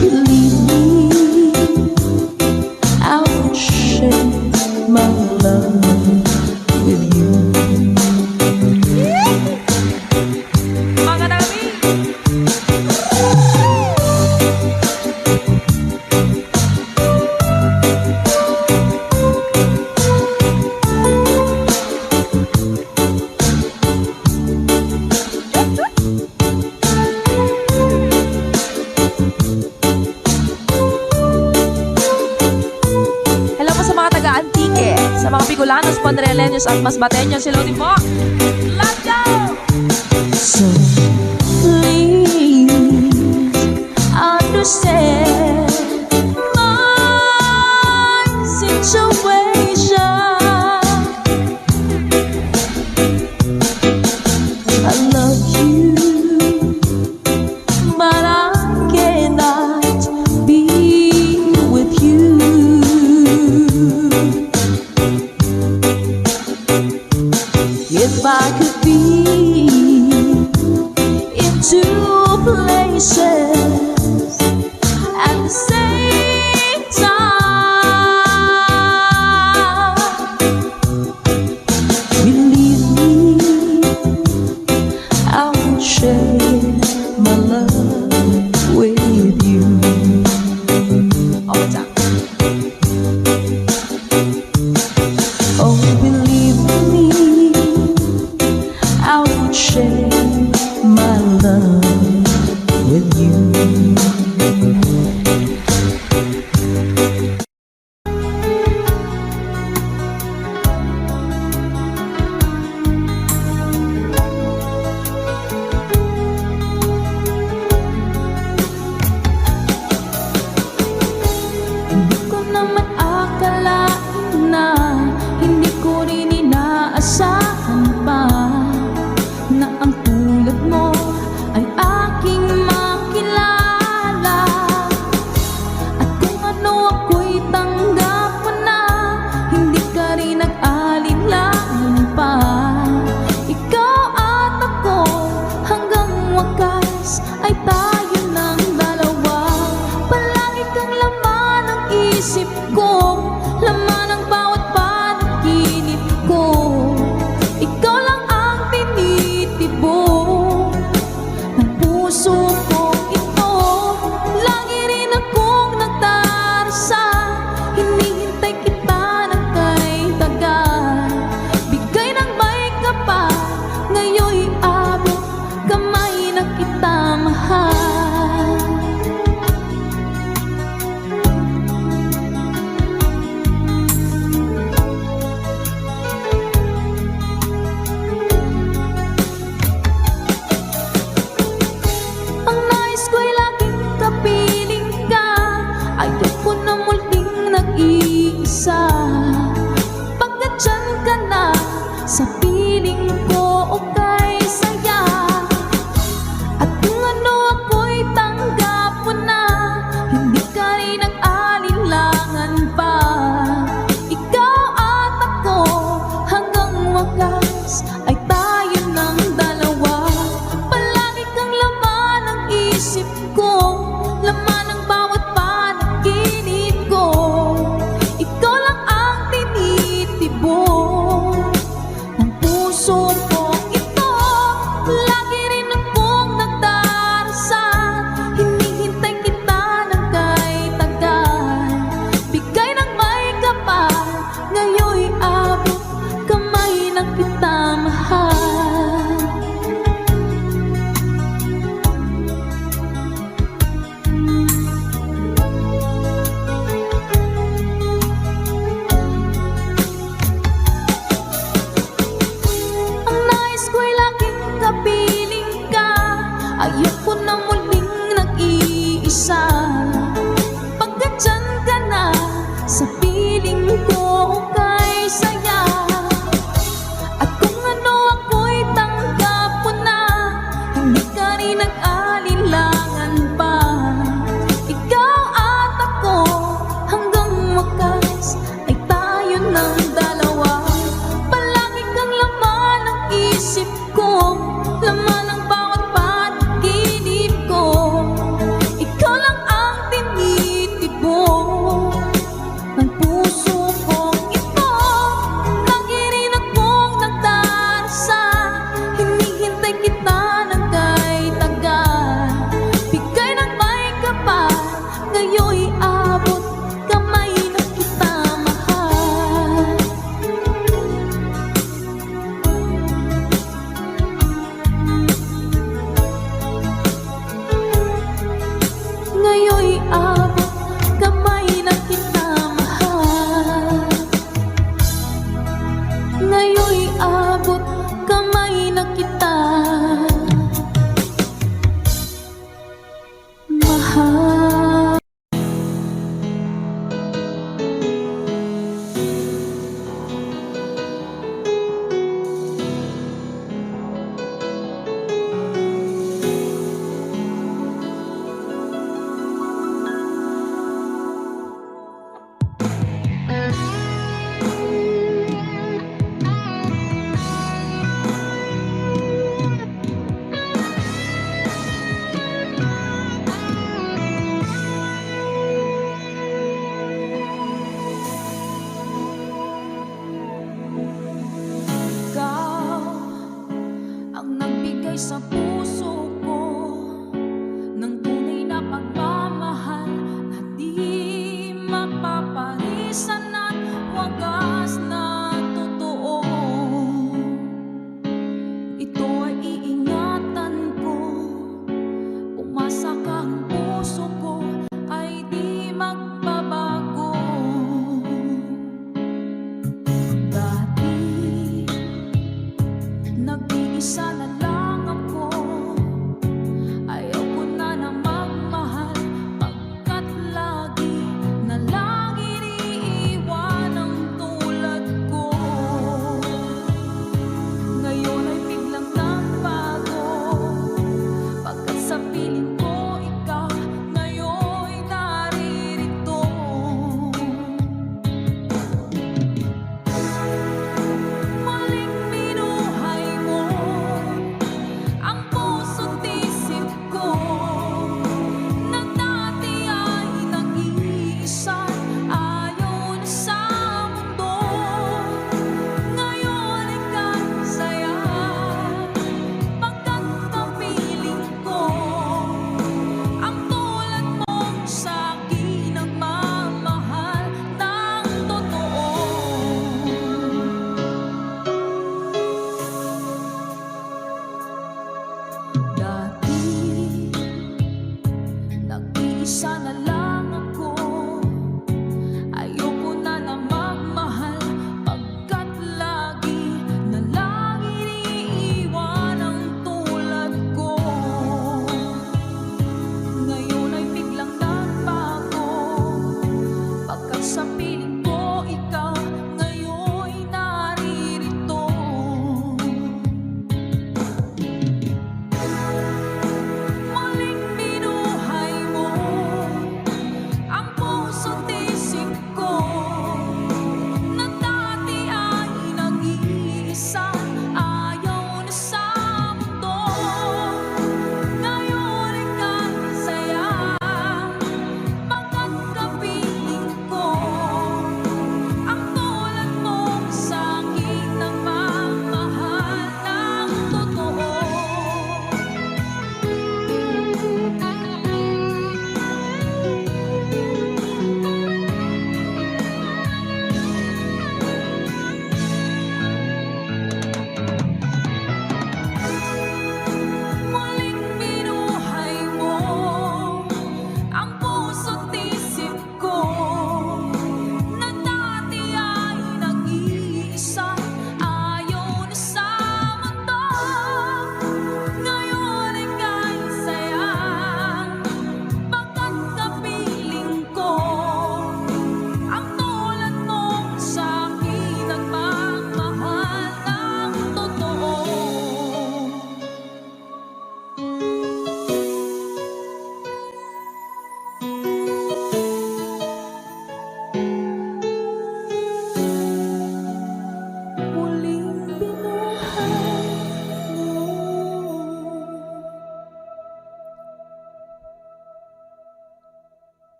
believe me, I would share my love with you. Mga dami! Hello po sa mga taga-Antique, sa mga Bicolanos, Ponreleños at Masbateños. Hello din po. Let's go! So please understand my situation. I love you, but I cannot be with you. If I could be in two places at the same time, believe me, I will share my love with you. All the time. nag-iisa. Pagkat dyan ka na, sa piling ko okay saya. At kung ano ako'y tanggap mo na, hindi ka rin nag-alinlangan pa. Ikaw at ako hanggang wakas ay tayo ng dalawa. Palagi kang laman ng isip ko, laman ng bawat panaginip ko. Ikaw lang ang tinitibok ng puso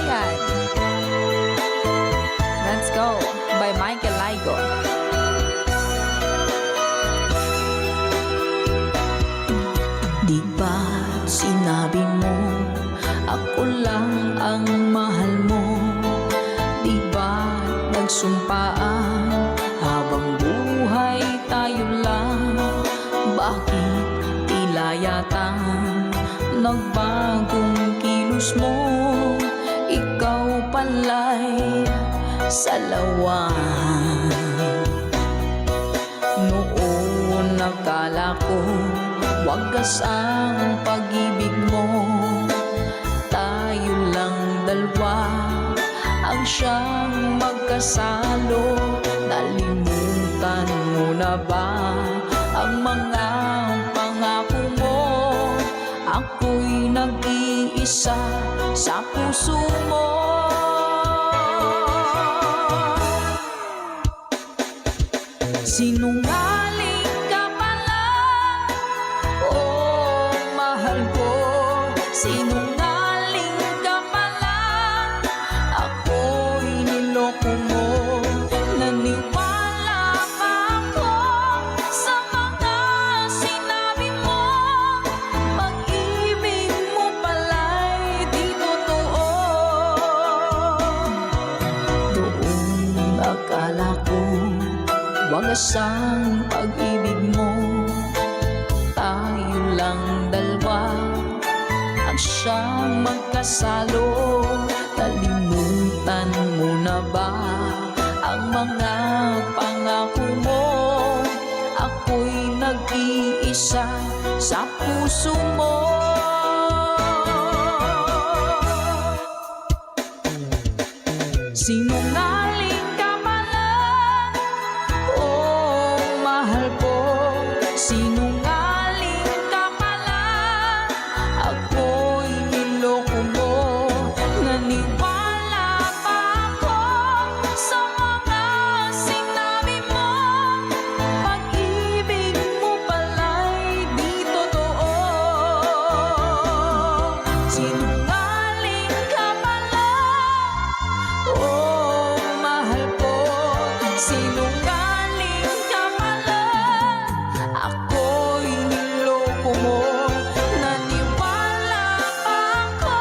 Bayan. Let's go by Michael Laigo. Di ba sinabi mo ako lang ang mahal mo? Di ba nagsumpaan habang buhay tayo lang? Bakit tila yata nagbagong kilos mo? Ikaw pala'y salawan. Noon nakala ko wagas ang pag-ibig mo. Tayo lang dalawa ang siyang magkasalo. Nalimutan mo na ba ang mga pangako mo? Ako'y nag-iisa sa puso mo. Sinungaling ka pala, oh mahal ko. Sinungaling ka pala, ako'y niloko mo. Naniwala pa ako sa mga sinabi mo. Pag-ibig mo pala'y di totoo. Doon akala ko wagas ang pag-ibig mo. Tayo lang dalawa ang siyang magkasalo. Nalimutan mo na ba ang mga pangako mo? Ako'y nag-iisa sa puso mo. Sinungaling ka pala, oh mahal ko. Sinungaling ka pala, ako'y niloko mo. Naniwala pa ako sa mga sinabi mo. Pag-ibig mo pala'y di totoo. Sinungaling ka pala, oh mahal ko. Sinungaling ka pala, ako'y niloko mo. Naniwala pa ako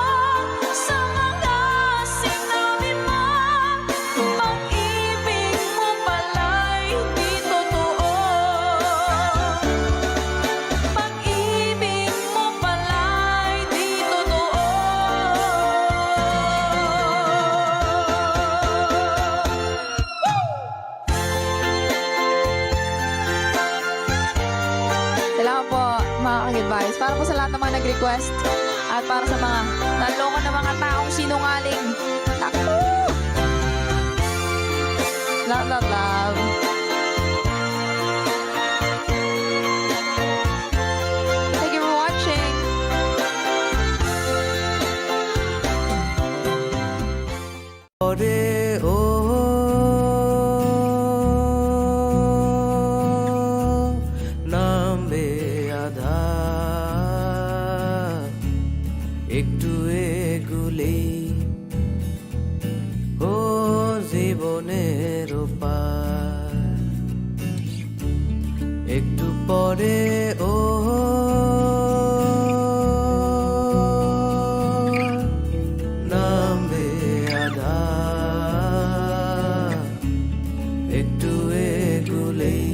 sa mga sinabi mo. Pag-ibig mo pala'y di totoo. Pag-ibig mo pala'y di totoo. Salamat po mga ka-advice. Para po sa lahat ng mga nag-request at para sa mga naloko na mga taong sinungaling. Naku! Love, love, love. Thank you for watching. ওরে ও নামবে আধার একটু এগুলি ও জীবনের পার একটু পরে ও নামবে আধার একটু এগুলেই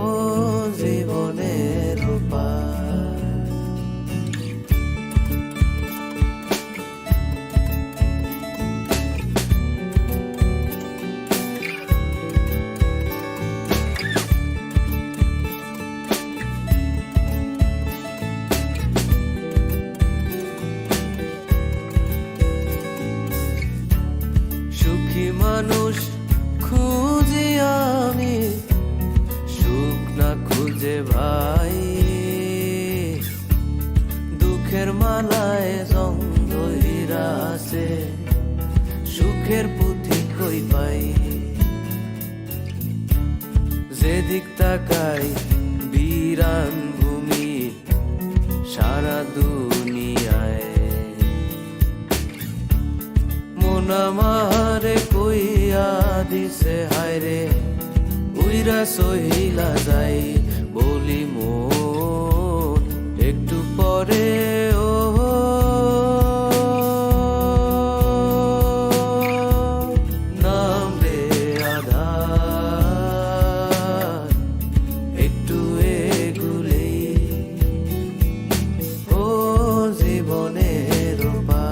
ও জীবনের পার মন আমারে কইয়া দিছে হায়রে উইরা সহিলা যাই বলি মন একটু পরে ও নামবে আধার একটু এগুলেই ও জীবনের পার।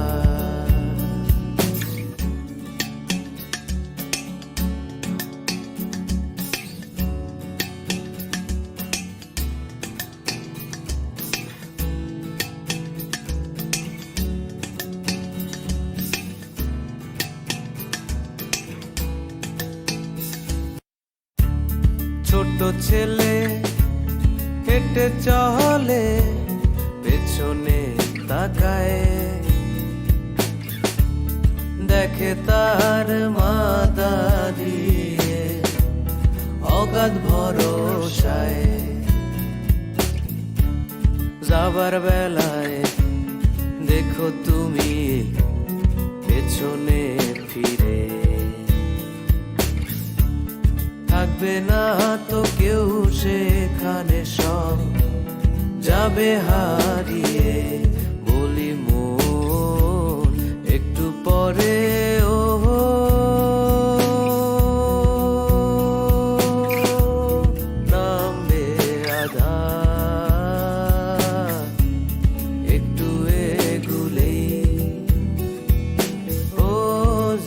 ছোট ছেলে হেঁটে চলে পেছনে তাকায় দেখে তার মা দাঁড়িয়ে অগাধ ভরসায় যাবার বেলায় দেখো তুমি পেছনে ফিরে থাকবে না তো কেউ সেখানে সব যাবে হারিয়ে বলি মন একটু পরে ও নামবে আধার একটু এগুলেই ও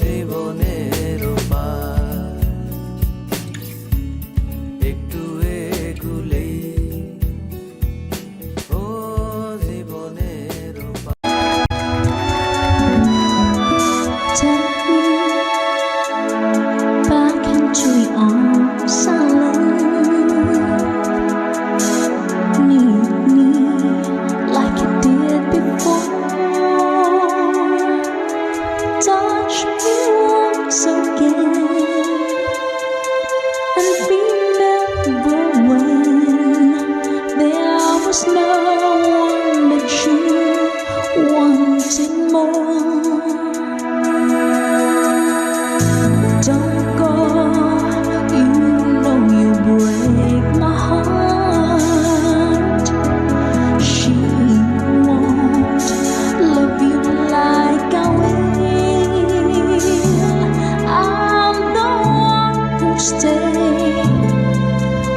জীবনের পার একটু এগুলেই ও জীবনের পার। Take me back into your arms, need me like you did before. Touch me once again and remember when there was no one but you wanting more. Don't go, you know you break my heart. She won't love you like I will. I'm the one who stays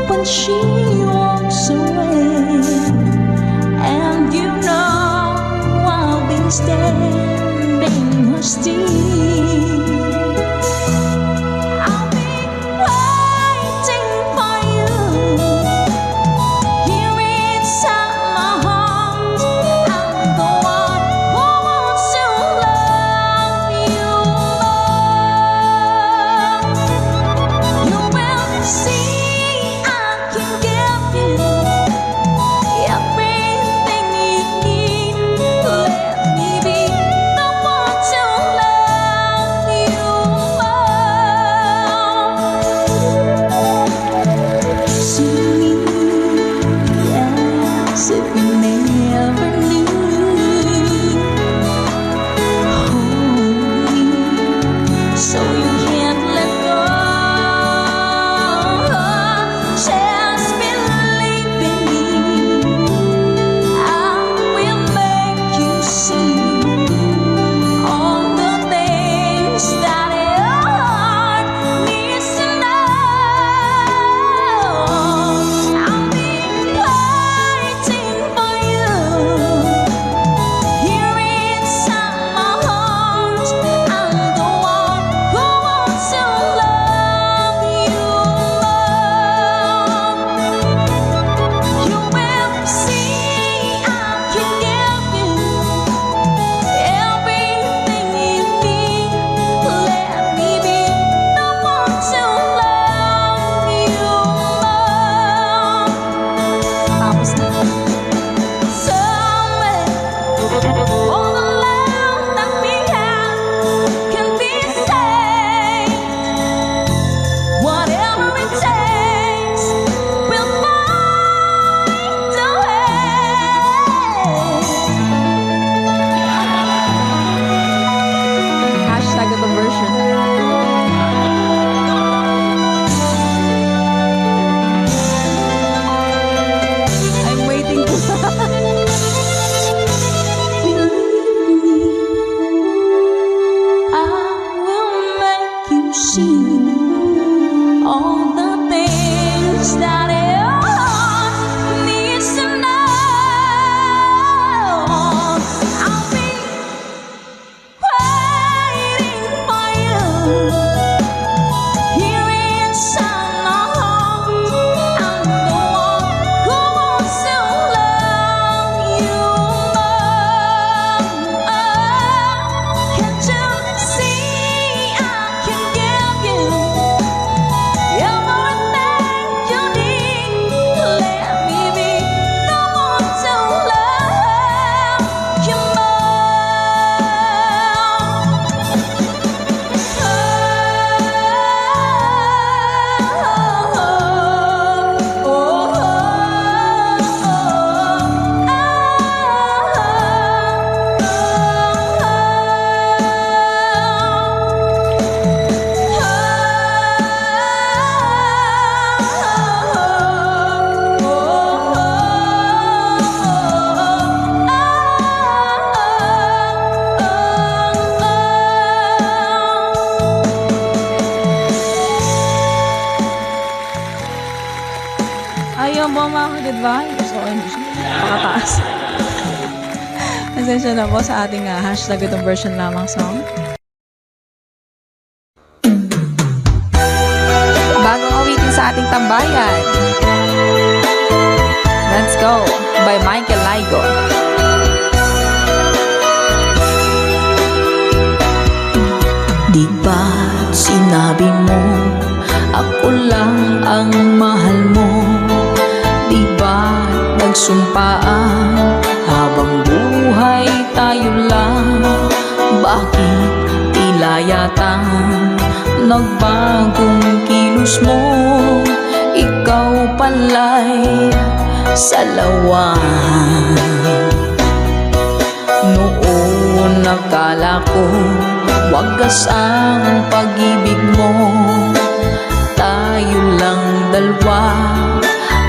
when she walks away, and you know I'll be standing her still. I'll be waiting for you here inside my heart. I'm the one who wants to love you more. You will see I can give you everything you need. Let me be the one to love see all the things that your heart needs to know. I'll be waiting for you here inside my home. I'm the one who wants to love you more. Can't you see I can give you everything you need? Let me be the one to love you Ayaw mo mga goodbye. Gusto ko hindi siya pakataas. Pasensya na po sa ating hashtag itong version lamang song. Bagong awitin sa ating tambayan. Let's Go by Michael Laigo. Di ba't sinabi mo ako lang ang mahal mo? Di ba't nagsumpaan habang buhay tayo lang? Bakit tila yata nagbagong kilos mo? Ikaw pala'y salawan. Noon nakala ko wagas ang pag-ibig mo. Tayo lang dalawa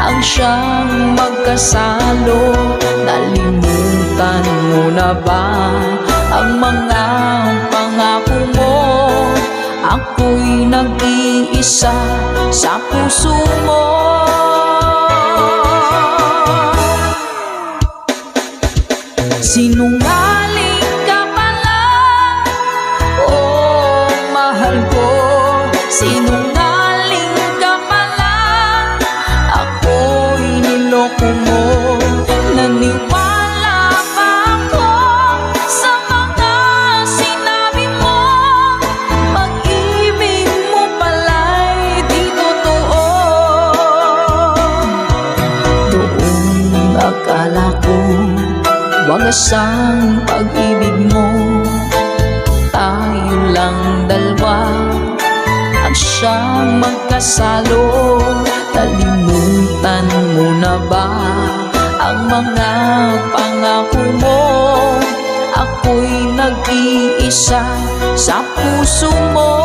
ang siyang magkasalo. Nalimutan mo na ba ang mga pangako mo? Ako'y nag-iisa sa puso mo. Sinungaling ka pala, oh mahal ko. Sinungaling ka pala, ako'y niloko mo. Naniwala pa ako sa mga sinabi mo. Pag-ibig mo pala'y di totoo. Doon akala ko wagas ang pag-ibig mo. Tayo lang dalawa ang siyang magkasalo. Nalimutan mo na ba ang mga pangako mo? Ako'y nag-iisa sa puso mo.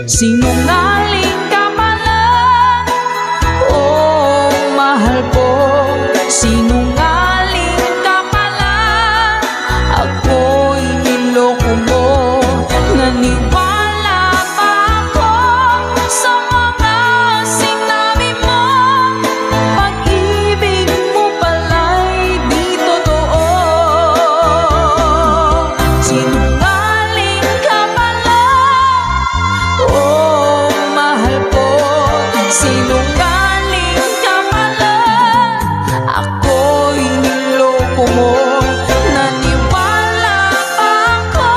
Sinungaling ka pala, oh mahal ko. Sinungaling ka pala, ako'y niloko mo. Naniwala pa ako sa mga sinabi mo. Pag-ibig mo pala'y di totoo. Sinungaling ka pala, oh mahal ko. Sinungaling ka pala, ako'y niloko mo. Naniwala pa ako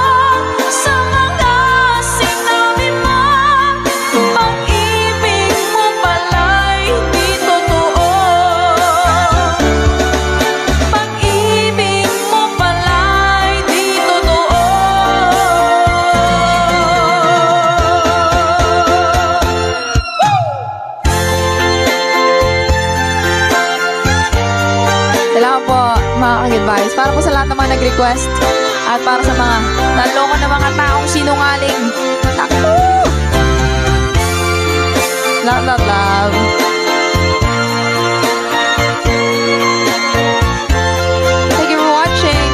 sa mga sinabi mo. Pag-ibig mo pala'y di totoo. Pag-ibig mo pala'y di totoo. Salamat po mga ka-goodbyes. Para po sa lahat ng mga nag-request at para sa mga naloko na mga taong sinungaling. Takbo! Love, love, love. Thank you for watching.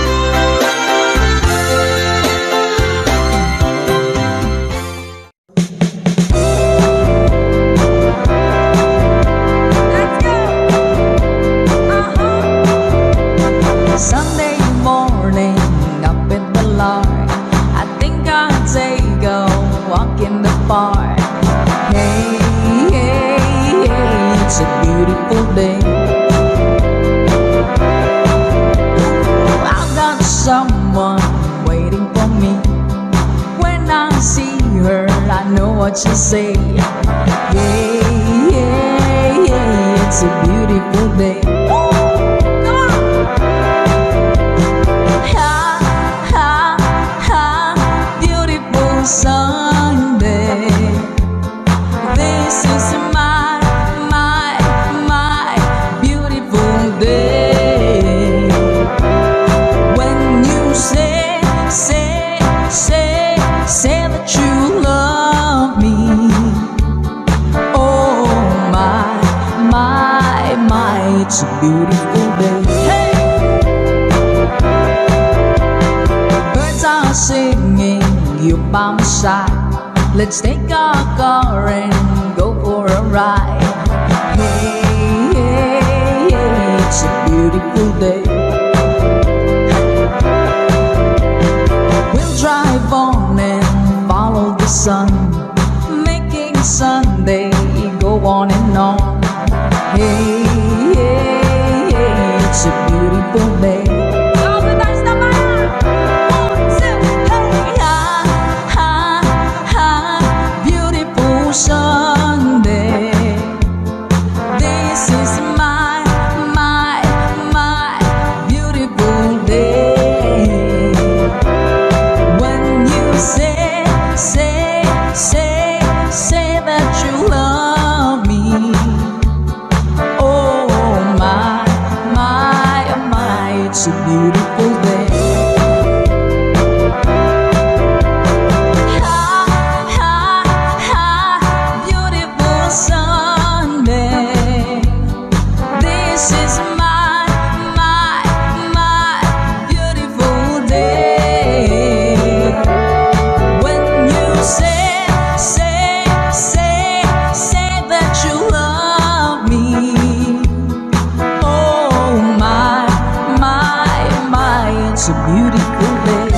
you say. Hey, yeah, yeah, it's a beautiful day. Ha, ha, ha, beautiful Sunday. This is my beautiful day. When you say that you love me. Oh my, it's a beautiful day. Hey! Birds are singing, you're by my side. Let's take our car and go for a ride. Hey, hey, hey, it's a beautiful day. We'll drive on and follow the sun, making Sunday go on and on. Hey, hey, hey, it's a beautiful day. Sunday, this is my beautiful day. When you say that you love me. Oh my, it's a beautiful day. It's a beautiful day.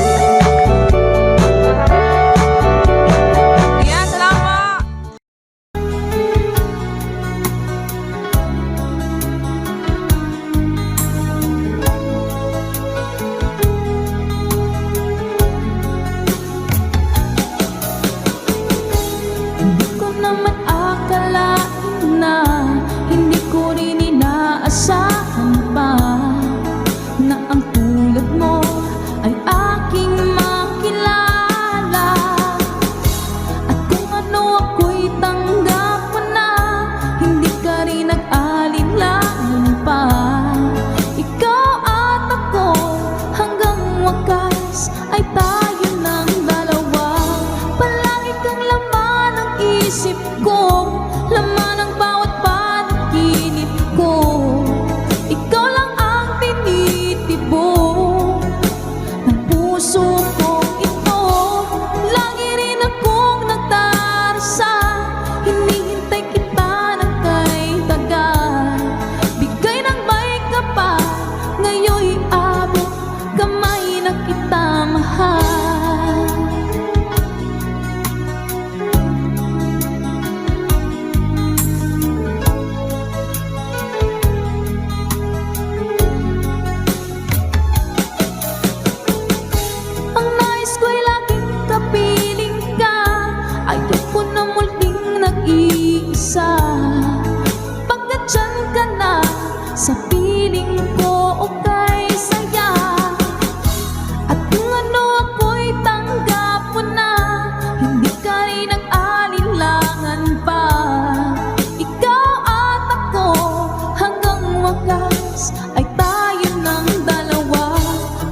Yan, salamat! Hindi ko naman akalain na hindi ko rin inaasahan pa na ang tulad mo ay aking makilala. At kung ano ako'y tanggap mo na, hindi ka rin nag-alinlangan pa. Ikaw at ako hanggang wakas ay tayo ng dalawa. Palagi kang laman ng isip ko, laman ng bawat panaginip ko. Ikaw lang ang tinitibok ng puso kong ito. Lagi rin akong nagdarasal, hinihintay kita ng kay tagal. Bigay ng may kapal, ngayon'y abot kamay na kita mahal. Ang nais ko'y laging kapiling ka, ayoko na muling nag-iisa. Pagkat dyan ka na, sa piling ko okay saya. At kung ano ako'y tanggap mo na, hindi ka rin nag-alinlangan pa. Ikaw at ako hanggang wakas ay tayo ng dalawa.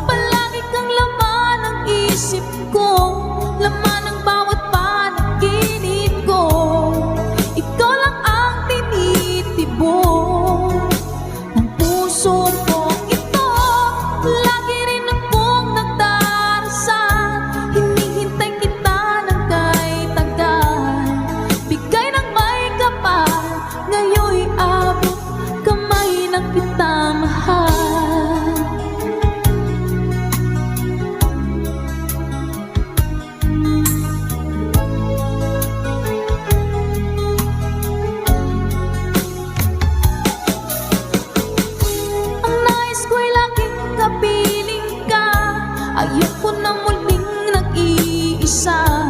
Palagi kang laman ng isip ko, laman ng bawat panaginip ko. Ikaw lang ang tinitibok ng puso kong ito. Lagi rin akong nagdarasal, hinihintay kita ng kay tagal. Bigay ng may kapal, ngayon'y abot kamay na kita mahal. Ang nais ko'y laging kapiling ka, ayoko na muling nag-iisa.